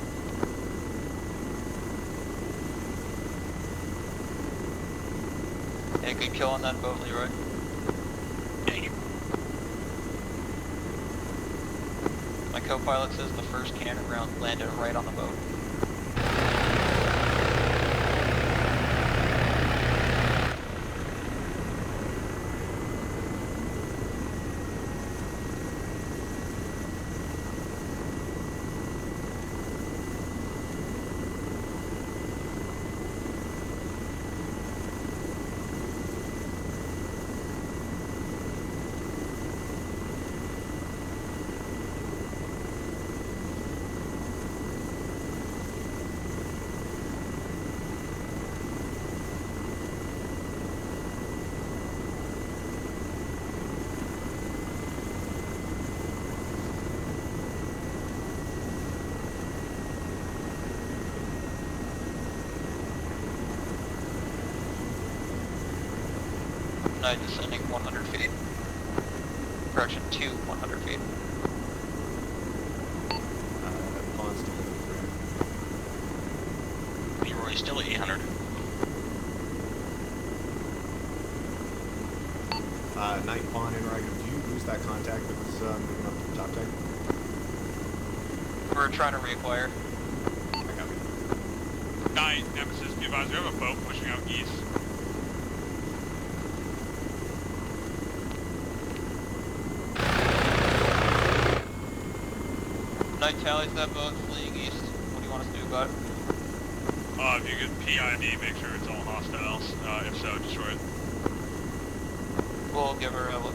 Speaker 7: Yeah, good kill on that boat, Leroy.
Speaker 8: Thank you.
Speaker 7: My co-pilot says the first cannon round landed right on the boat. Knight descending 100 feet. Correction, 100 feet.
Speaker 2: Pawn's still looking for
Speaker 8: Leroy still at 800.
Speaker 2: Night Pawn interrogative. Do you lose that contact that was moving up to the top deck?
Speaker 7: We're trying to reacquire.
Speaker 2: I copy.
Speaker 6: 9, Nemesis, be advised, we have a boat pushing out east.
Speaker 7: Knight tallies that boat fleeing east. What do you want us to do about it?
Speaker 6: If you could PID, make sure it's all hostiles. If so, destroy it.
Speaker 7: We'll give her a look.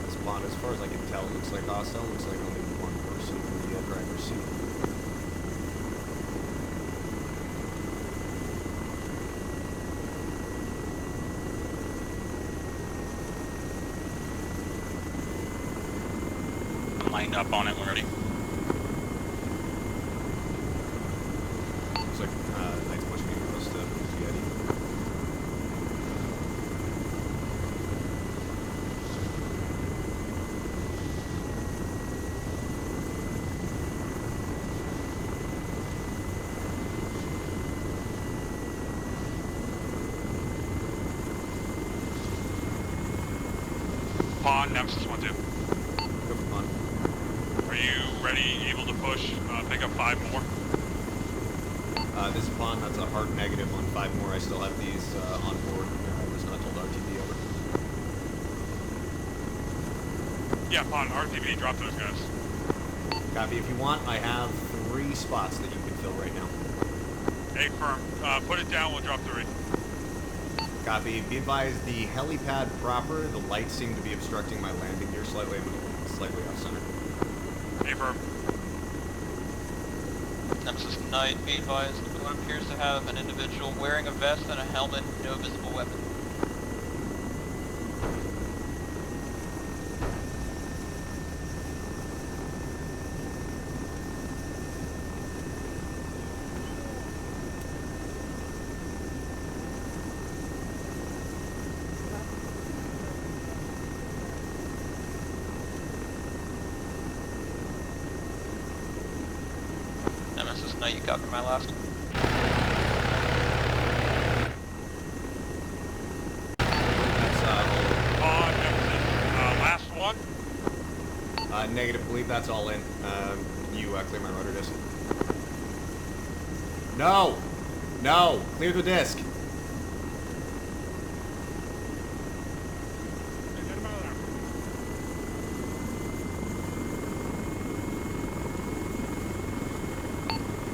Speaker 2: This pond, as far as I can tell, looks like hostile. Looks like only one person in the driver's seat.
Speaker 8: I'm lined up on it already.
Speaker 2: Looks like Knight's pushing in close to the eddy.
Speaker 6: Pawn, Nemesis 1-2.
Speaker 2: Go for pawn.
Speaker 6: Are you ready, able to push, pick up 5 more?
Speaker 2: This is pawn. That's a hard negative on 5 more. I still have these on board. I was not told RTB over.
Speaker 6: Yeah, Pawn, RTB, drop those guys.
Speaker 2: Copy. If you want, I have 3 spots that you can fill right now.
Speaker 6: A firm, put it down, we'll drop 3.
Speaker 2: Copy. Be advised, the helipad proper, the lights seem to be obstructing my landing gear slightly. I'm slightly off center.
Speaker 6: A firm.
Speaker 7: Nemesis Knight, be advised, the boat appears to have an individual wearing a vest and a helmet, no visible weapon. Nemesis Knight, you copy my last?
Speaker 2: That's all Negative, believe that's all in. You clear my rotor disc. No! No! Clear the disc!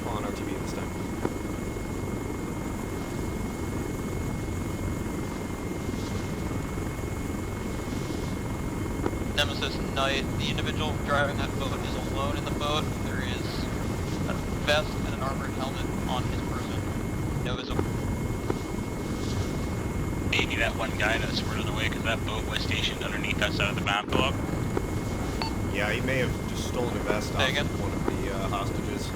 Speaker 2: On RTB this time.
Speaker 7: Nemesis Knight, the individual driving that boat is alone in the boat. There is a vest and an armored helmet on his person. No visible.
Speaker 8: Maybe that one guy that's running away because that boat was stationed underneath that side of the map.
Speaker 6: Pull up.
Speaker 2: Yeah, he may have just stolen a vest off
Speaker 7: again?
Speaker 2: one of the hostages.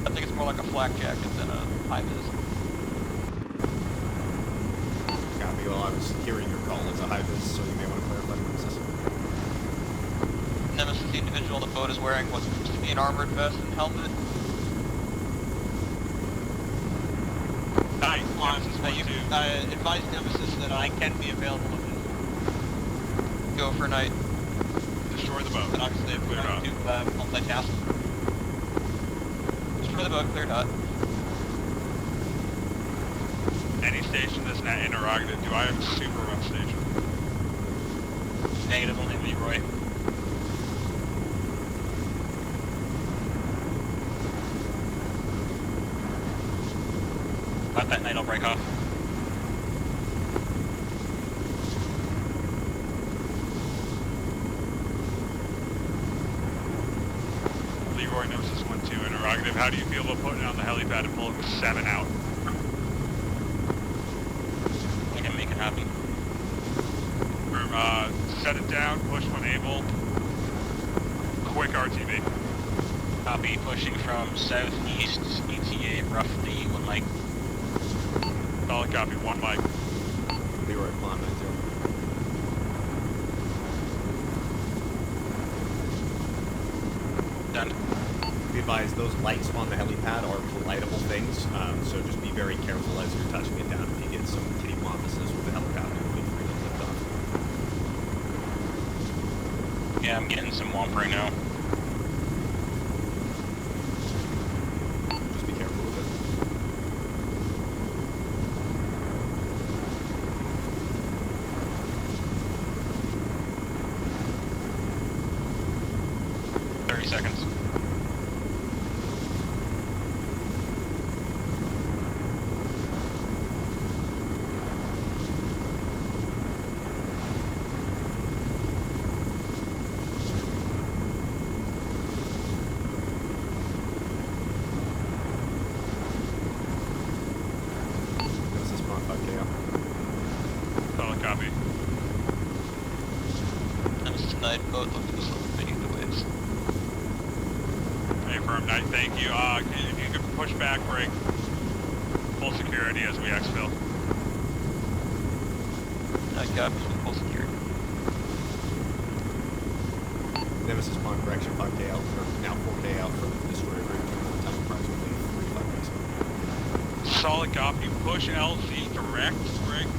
Speaker 7: I think it's more like a flak jacket than a high vis.
Speaker 2: Copy, well, I was hearing your call as a high vis, so you may want to clarify the process.
Speaker 7: Nemesis, the individual on the boat, is wearing what seems to be an armored vest and helmet.
Speaker 6: Nice. Nemesis
Speaker 1: You
Speaker 6: 1-2.
Speaker 1: advise Nemesis that I can be available if necessary.
Speaker 7: Go for night.
Speaker 6: Destroy the boat.
Speaker 1: But obviously I'm
Speaker 6: Clear
Speaker 1: trying
Speaker 6: dot.
Speaker 1: to multitask.
Speaker 7: Destroy the boat, clear dot.
Speaker 6: Any station that's not interrogated, do I have a super run station?
Speaker 8: Negative, only Leroy. About that night, I'll break off.
Speaker 6: Leroy Nemesis 1-2 interrogative. How do you feel about putting it on the helipad and pulling 7 out?
Speaker 8: I can make it happen.
Speaker 6: Set it down, push when able. Quick RTB.
Speaker 8: Copy, pushing from southeast, ETA roughly 1 mic.
Speaker 6: Solid copy, 1 mic.
Speaker 2: Leroy, Pond 90.
Speaker 8: Done.
Speaker 2: Be advised, those lights on the helipad are politable things, so just be very careful as you're touching it down. If you get some cattywampusness with the helicopter, feel free to lift off.
Speaker 8: Yeah, I'm getting some womp right now.
Speaker 2: Just be careful with it.
Speaker 8: Seconds.
Speaker 2: This is Pond 5KO.
Speaker 6: Solid copy.
Speaker 7: Nemesis Knight, boat looking to slow beneath the waves.
Speaker 6: Affirm night, thank you. If you could push back, brake. Full security as we exfil.
Speaker 7: Night copies with full security.
Speaker 2: Nemesis Pond correction 5K out, or now 4K out from the destroyer route, time approximately 3 to 5 minutes.
Speaker 6: Solid copy. Push LZ direct, brake.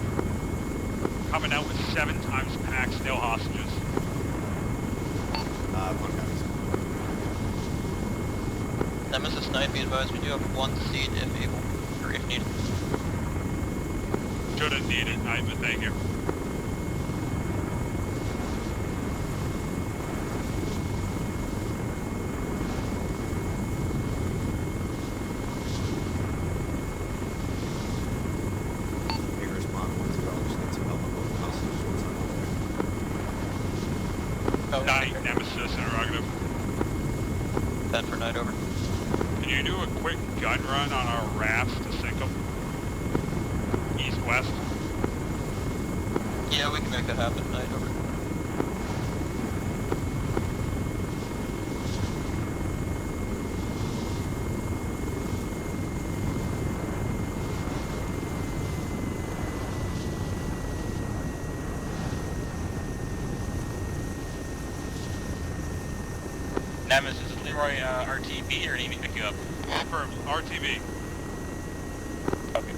Speaker 6: Coming out with 7 times packs, no hostages.
Speaker 2: Pond copies.
Speaker 7: Nemesis Knight, be advised, we do have 1 seat if able, or if needed.
Speaker 6: Shouldn't need it, night, but thank you.
Speaker 2: Vigorous Pond 1-2, I'll just need some help on both the hostages once I'm over there.
Speaker 7: Oh,
Speaker 6: Night, Nemesis, interrogative.
Speaker 7: 10 for Knight, over.
Speaker 6: Can you do a quick gun run on our rafts to sink them? East-west?
Speaker 7: Yeah, we can make that happen, Knight, over.
Speaker 8: Nemesis, is Leroy RTB or need me to pick you up?
Speaker 6: Confirm, RTB.
Speaker 8: Okay.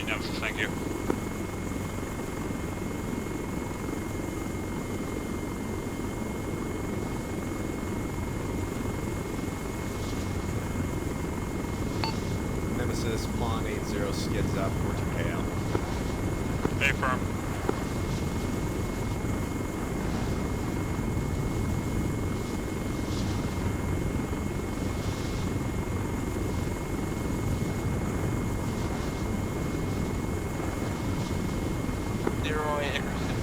Speaker 6: Nemesis, thank you.
Speaker 2: Nemesis, Pawn 80 skids up, 14K out.
Speaker 6: Stay firm.
Speaker 7: Leroy Hickerson.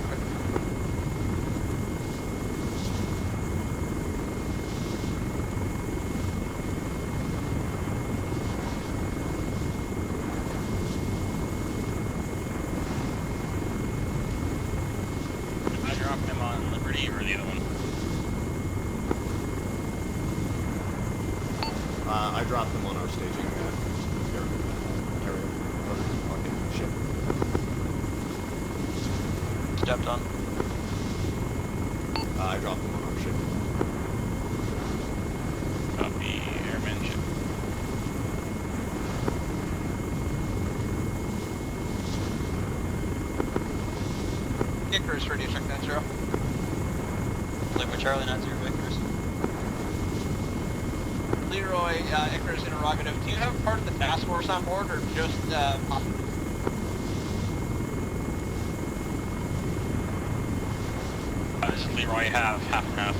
Speaker 8: Am I dropping him on Liberty or the other one?
Speaker 2: I dropped them on our staging area. Fucking ship.
Speaker 7: Stepped on.
Speaker 2: I dropped them on our ship.
Speaker 8: Copy, airman ship.
Speaker 7: Icarus, radio check 90. Liquid Charlie 90, Icarus. Leroy, Icarus interrogative. Do you have part of the task force on board, or just
Speaker 8: This is Leroy, half and half.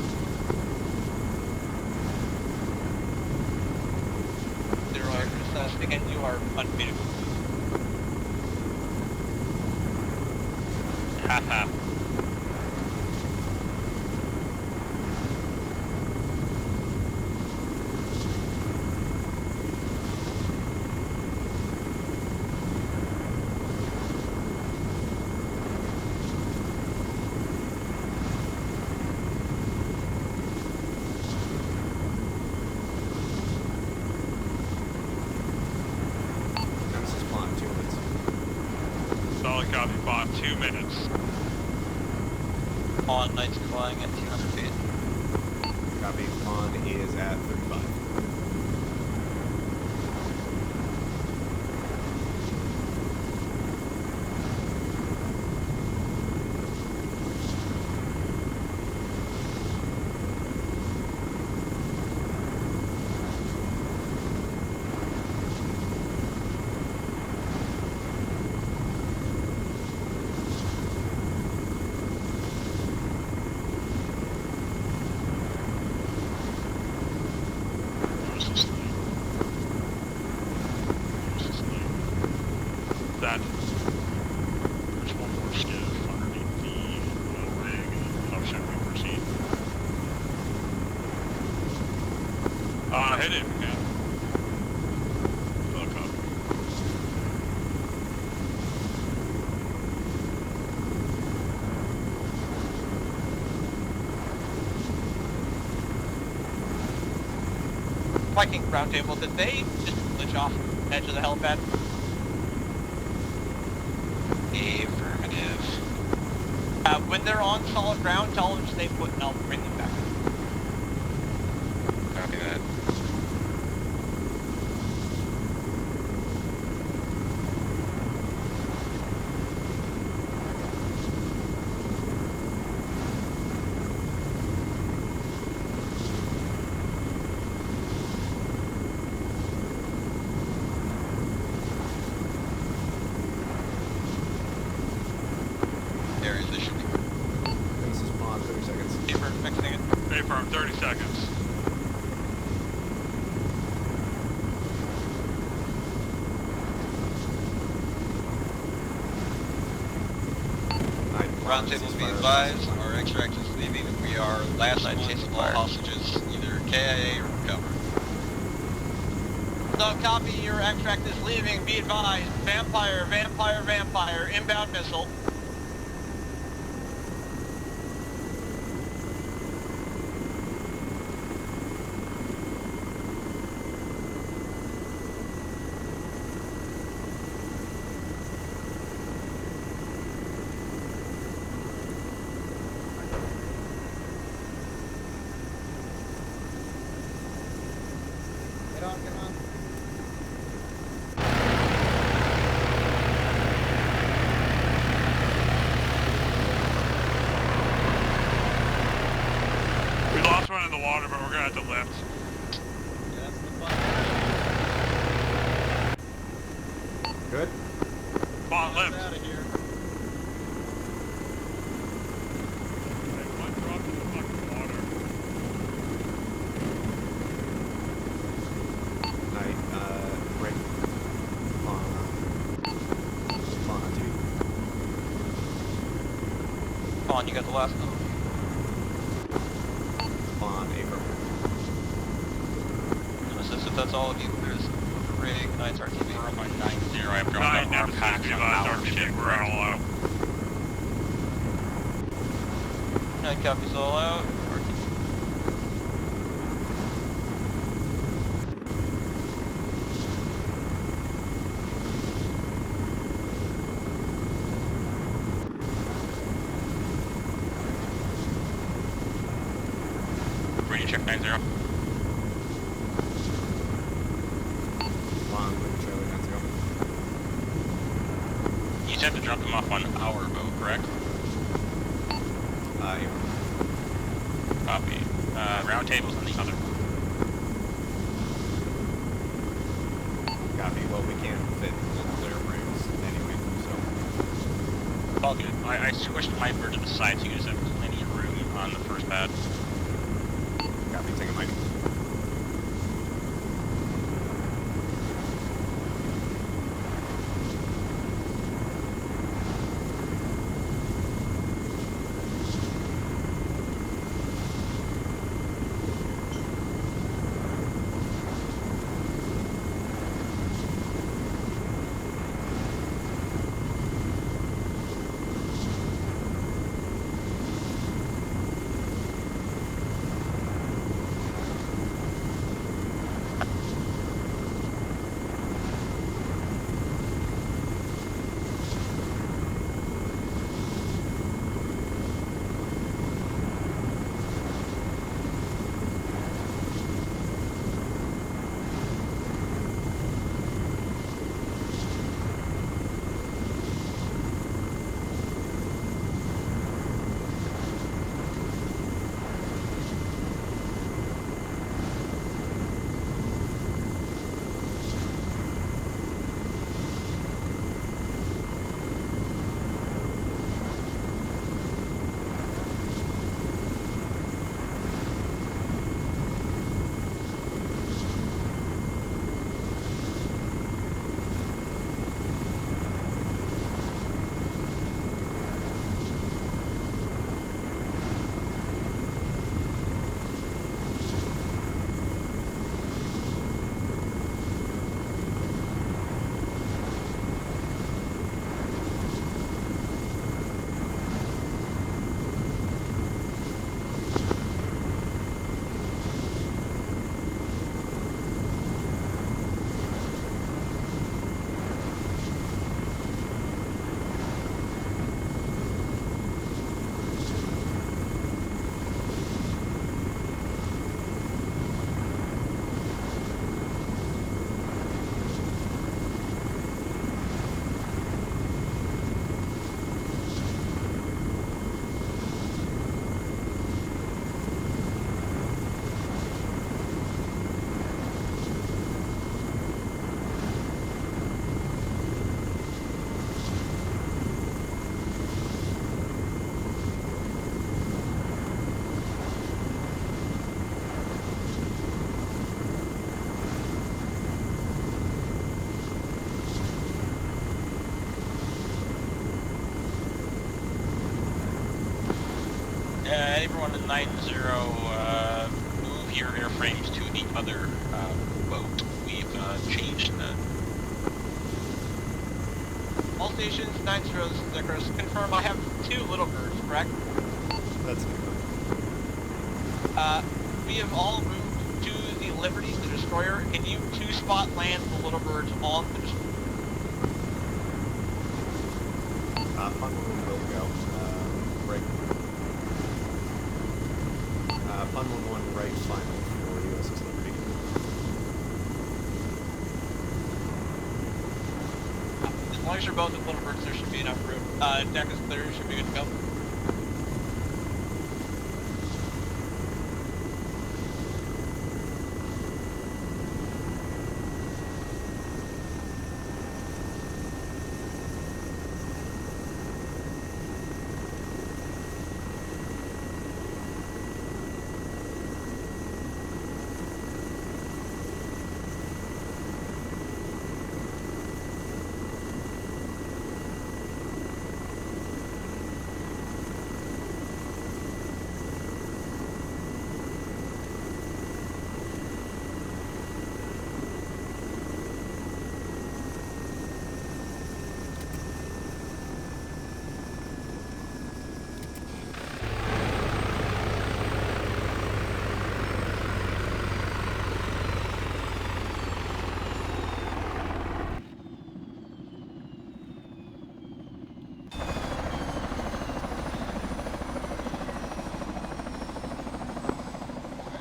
Speaker 7: Leroy, Icarus, again, you are unmuted.
Speaker 8: Half.
Speaker 2: Nemesis, Pawn 2 minutes.
Speaker 6: Solid copy, Bond, 2 minutes.
Speaker 7: On Knights flying at 200 feet.
Speaker 2: Copy, Pawn is at 35.
Speaker 6: That. There's one more skiff underneath the rig. How should we proceed? Hit it, yeah. Fuck up.
Speaker 7: Viking roundtable, did they just glitch off the edge of the helipad?
Speaker 8: Affirmative.
Speaker 7: When they're on solid ground, tell them to stay put and I'll bring them back.
Speaker 8: Copy that.
Speaker 7: Areas they should be.
Speaker 2: Nemesis, Pawn 30 seconds.
Speaker 7: Paper, fixing it.
Speaker 6: Stay firm, 30 seconds.
Speaker 7: Roundtable be advised, our extract is leaving and we are last one of all hostages, either KIA or recovered. So copy, your extract is leaving, be advised, vampire, inbound missile.
Speaker 6: the water, but we're gonna have to lift.
Speaker 7: That's the fun.
Speaker 2: Good?
Speaker 6: Come on, lift.
Speaker 7: Out of here.
Speaker 6: Hey, one drop in the fucking water.
Speaker 2: Night, Rick. Fauna TV.
Speaker 7: Vaughn, you got the last one.
Speaker 2: Fauna, Abram.
Speaker 7: Nemesis, if that's all of you, there's Rig, Knight's RTV.
Speaker 8: 0.90, I have dropped
Speaker 6: Nine,
Speaker 8: our
Speaker 6: Nemesis,
Speaker 8: packs
Speaker 6: we
Speaker 8: on
Speaker 6: lost
Speaker 8: our
Speaker 6: our
Speaker 8: ship.
Speaker 6: ship, we're all out.
Speaker 7: Knight copies all out.
Speaker 8: Ready to check 90.
Speaker 2: Long, with Charlie, let's go.
Speaker 8: You just have to drop them off on our boat, correct?
Speaker 2: Abram.
Speaker 8: Copy. Round tables on the other.
Speaker 2: Copy. Well, we can't fit the clear frames anyway, so.
Speaker 8: All good. I switched my bird to the side so you guys have plenty of room on the first pad.
Speaker 2: Copy. Take a mic.
Speaker 8: Everyone in 90, move your airframes to the other boat. We've changed the...
Speaker 1: All stations, 90, Zikros, confirm I have 2 little birds, correct?
Speaker 2: That's good.
Speaker 1: We have all moved to the Liberty, the destroyer. Can you 2-spot land the little birds on the destroyer?
Speaker 2: Fun one will go. Right. Fun 1-1 right final for USS Liberty.
Speaker 1: As long as you're both at little birds, there should be enough room. Deck is clear, you should be good to go.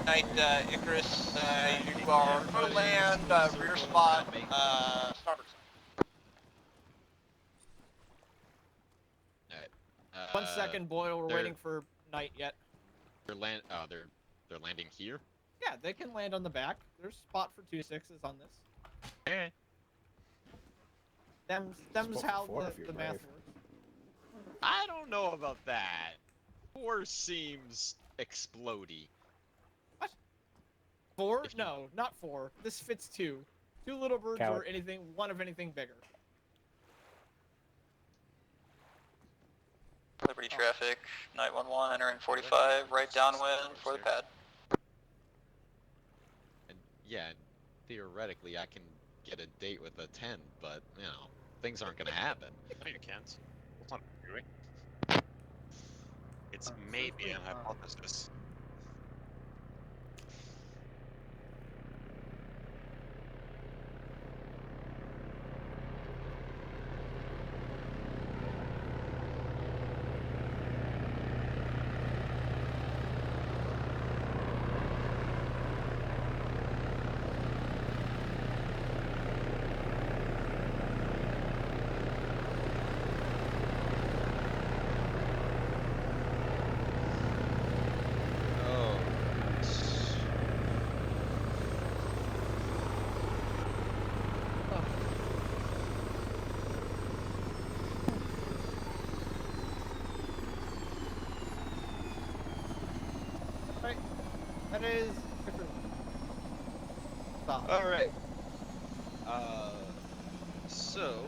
Speaker 1: Night, Icarus, you are going to land, rear spot, starboard side.
Speaker 9: Alright.
Speaker 5: 1 second, Boyle. We're
Speaker 9: they're-
Speaker 5: waiting for night yet.
Speaker 9: They're landing here?
Speaker 5: Yeah, they can land on the back. There's spot for 2-6s on this.
Speaker 9: Okay.
Speaker 5: Them's how the math works.
Speaker 9: I don't know about that. 4 seems explodey.
Speaker 5: What? 4? No, not 4. This fits 2. 2 little birds or anything, one of anything bigger.
Speaker 1: Liberty traffic, 911 entering 45, right downwind for the pad.
Speaker 9: And yeah, theoretically I can get a date with a 10, but, you know, things aren't gonna happen.
Speaker 6: No, you can't. That's not doing. It's maybe an hypothesis.
Speaker 9: Oh.
Speaker 5: Right. That is different. Stop.
Speaker 9: Alright. So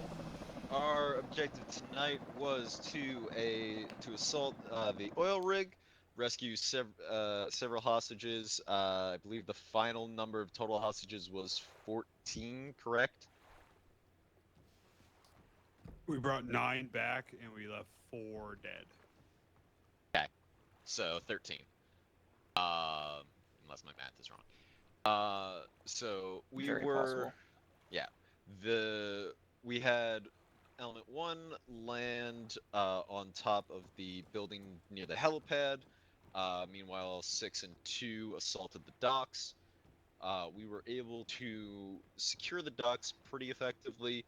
Speaker 9: our objective tonight was to assault the oil rig, rescue several hostages. I believe the final number of total hostages was 14, correct?
Speaker 6: We brought 9 back and we left 4 dead.
Speaker 9: Okay, so 13. Unless my math is wrong. So we
Speaker 7: Very
Speaker 9: were,
Speaker 7: possible.
Speaker 9: yeah, we had Element 1 land on top of the building near the helipad. Meanwhile, 6 and 2 assaulted the docks. We were able to secure the docks pretty effectively,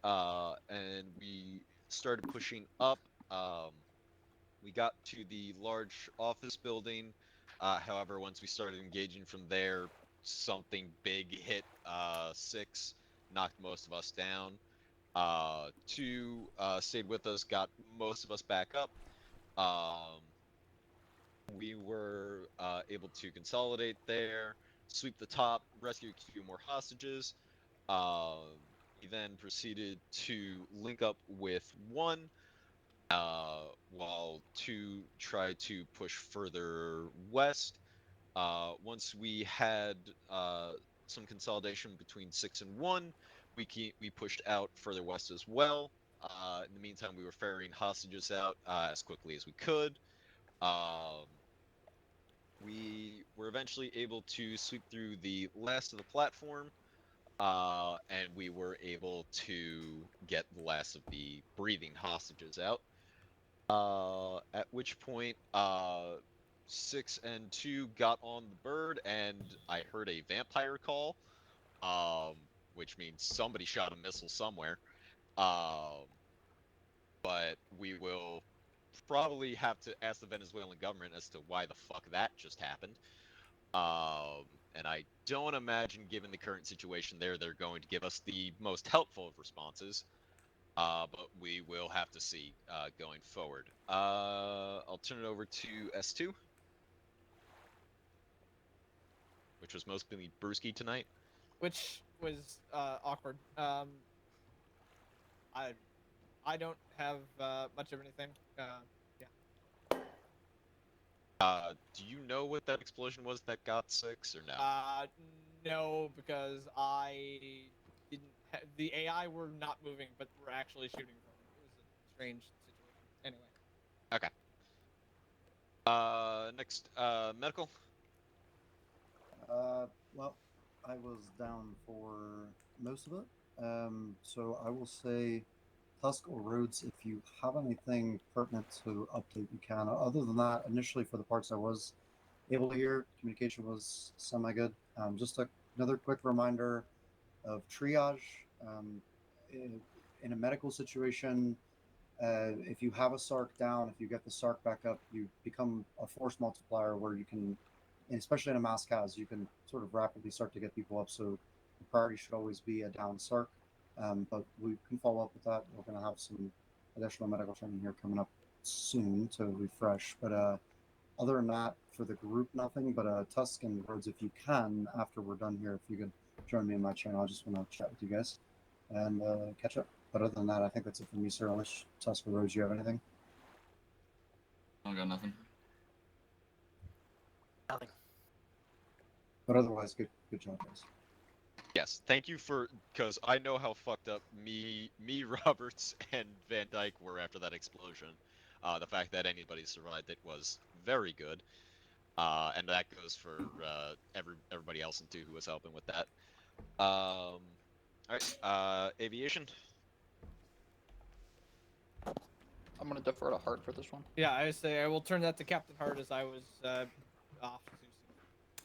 Speaker 9: and we started pushing up. We got to the large office building. However, once we started engaging from there, something big hit 6, knocked most of us down. 2 stayed with us, got most of us back up. We were able to consolidate there, sweep the top, rescue a few more hostages. We then proceeded to link up with 1, while 2 tried to push further west. Once we had some consolidation between 6 and 1, we pushed out further west as well. In the meantime, we were ferrying hostages out as quickly as we could. We were eventually able to sweep through the last of the platform, and we were able to get the last of the breathing hostages out. At which point, 6 and 2 got on the bird, and I heard a vampire call, which means somebody shot a missile somewhere. But we will probably have to ask the Venezuelan government as to why the fuck that just happened. And I don't imagine, given the current situation there, they're going to give us the most helpful of responses. But we will have to see going forward. I'll turn it over to S2, which was mostly Brewski tonight.
Speaker 5: Which was awkward. I don't have much of anything. Yeah.
Speaker 9: Do you know what that explosion was that got 6 or no?
Speaker 5: No, because I didn't. The AI were not moving, but were actually shooting from it. It was a strange situation. Anyway.
Speaker 9: Okay. Next, medical.
Speaker 10: Well, I was down for most of it. So I will say Tusk or Rhodes, if you have anything pertinent to update, you can. Other than that, initially for the parts I was able to hear. Communication was semi-good. Just another quick reminder of triage. In a medical situation, if you have a SARC down, if you get the SARC back up, you become a force multiplier where you can, and especially in a mass cas, you can sort of rapidly start to get people up. So the priority should always be a down SARC. But we can follow up with that. We're going to have some additional medical training here coming up soon to refresh. But other than that, for the group, nothing. But Tusk and Rhodes, if you can, after we're done here, if you could join me in my channel, I just want to chat with you guys and catch up. But other than that, I think that's it for me, sir. Unless Tusk or Rhodes, you have anything?
Speaker 11: I got nothing.
Speaker 7: Nothing.
Speaker 10: But otherwise, good job, guys.
Speaker 9: Yes, thank you because I know how fucked up me, Roberts, and Van Dyke were after that explosion. The fact that anybody survived it was very good, and that goes for everybody else too who was helping with that. All right, aviation.
Speaker 11: I'm gonna defer to Hart for this one.
Speaker 5: Yeah, I say I will turn that to Captain Hart as I was off.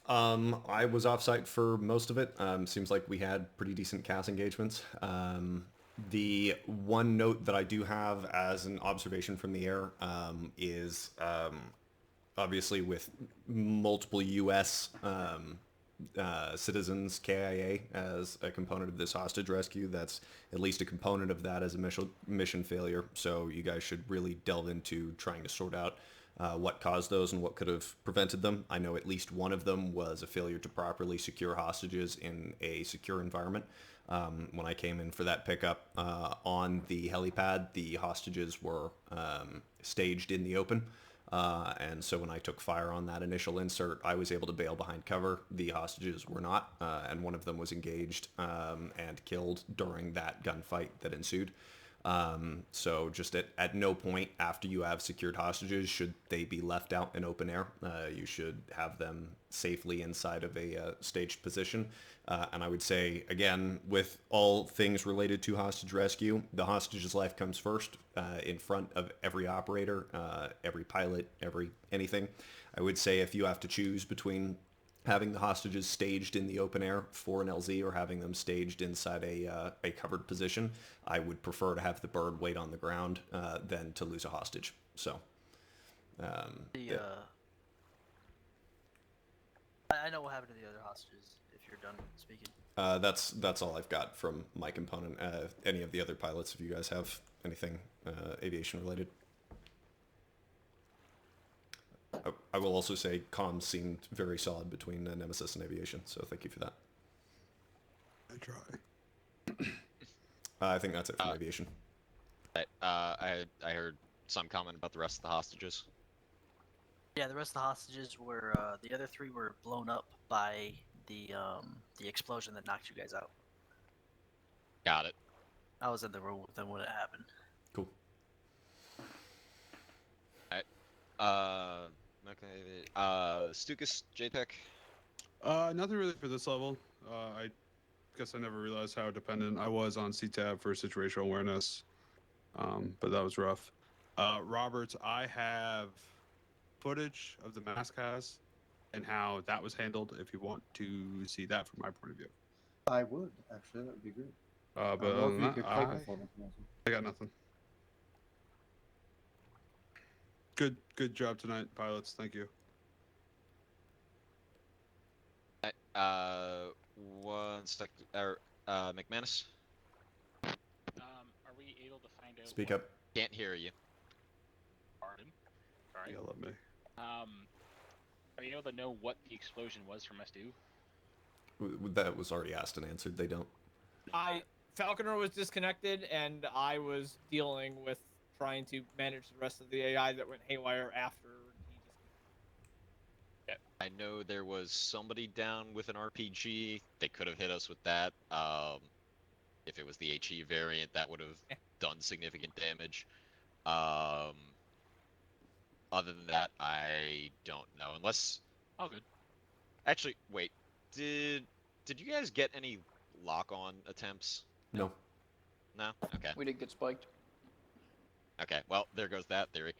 Speaker 2: I was offsite for most of it. Seems like we had pretty decent CAS engagements. The one note that I do have as an observation from the air is obviously with multiple U.S. Citizens KIA as a component of this hostage rescue, that's at least a component of that as a mission failure. So you guys should really delve into trying to sort out what caused those and what could have prevented them. I know at least one of them was a failure to properly secure hostages in a secure environment. When I came in for that pickup on the helipad, the hostages were staged in the open. And so when I took fire on that initial insert, I was able to bail behind cover. The hostages were not, and one of them was engaged and killed during that gunfight that ensued. So just at no point after you have secured hostages should they be left out in open air. You should have them safely inside of a staged position. And I would say, again, with all things related to hostage rescue, the hostage's life comes first in front of every operator, every pilot, anything. I would say if you have to choose between having the hostages staged in the open air for an LZ or having them staged inside a covered position, I would prefer to have the bird wait on the ground than to lose a hostage. So,
Speaker 7: I know what happened to the other hostages. If you're done speaking.
Speaker 2: That's all I've got from my component. Any of the other pilots, if you guys have anything aviation related. I will also say comms seemed very solid between Nemesis and aviation, so thank you for that.
Speaker 12: I try.
Speaker 2: I think that's it from aviation.
Speaker 9: I heard some comment about the rest of the hostages.
Speaker 7: Yeah, the rest of the hostages were the other three were blown up by the explosion that knocked you guys out.
Speaker 9: Got it.
Speaker 7: I was in the room with them when it happened.
Speaker 2: Cool.
Speaker 9: Alright. Okay. Stukas, JTech.
Speaker 12: Nothing really for this level. I guess I never realized how dependent I was on CTAB for situational awareness. But that was rough. Roberts, I have footage of the mass cast and how that was handled if you want to see that from my point of view.
Speaker 10: I would, actually. That would be great.
Speaker 12: But
Speaker 10: or if you could click it for me.
Speaker 12: I got nothing. Good job tonight, pilots. Thank you.
Speaker 9: One sec. McManus.
Speaker 8: Are we able to find out?
Speaker 2: Speak up.
Speaker 9: Can't hear you.
Speaker 8: Pardon. Sorry.
Speaker 12: Yell at me.
Speaker 8: Are you able to know what the explosion was from S2?
Speaker 2: That was already asked and answered. They don't.
Speaker 5: Falconer was disconnected, and I was dealing with trying to manage the rest of the AI that went haywire after he disconnected.
Speaker 9: I know there was somebody down with an RPG. They could have hit us with that. If it was the HE variant, that would have done significant damage. Other than that, I don't know. Unless...
Speaker 8: All good.
Speaker 9: Actually, wait. Did you guys get any lock-on attempts?
Speaker 2: No.
Speaker 9: No? Okay.
Speaker 11: We did get spiked.
Speaker 9: Okay, well, there goes that theory.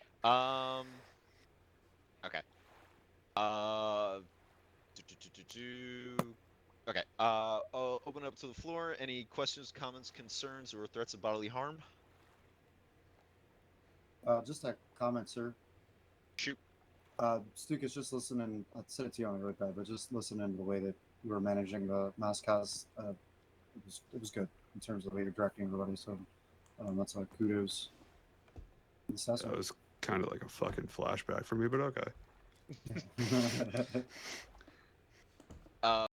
Speaker 9: Okay. Okay. I'll open it up to the floor. Any questions, comments, concerns, or threats of bodily harm?
Speaker 10: Just a comment, sir.
Speaker 9: Shoot.
Speaker 10: Stukas, just listening. I said it to you on the road pad, but just listening to the way that you were managing the mascots, it was good in terms of the way you're directing everybody. So that's like kudos.
Speaker 12: That was kind of like a fucking flashback for me, but okay.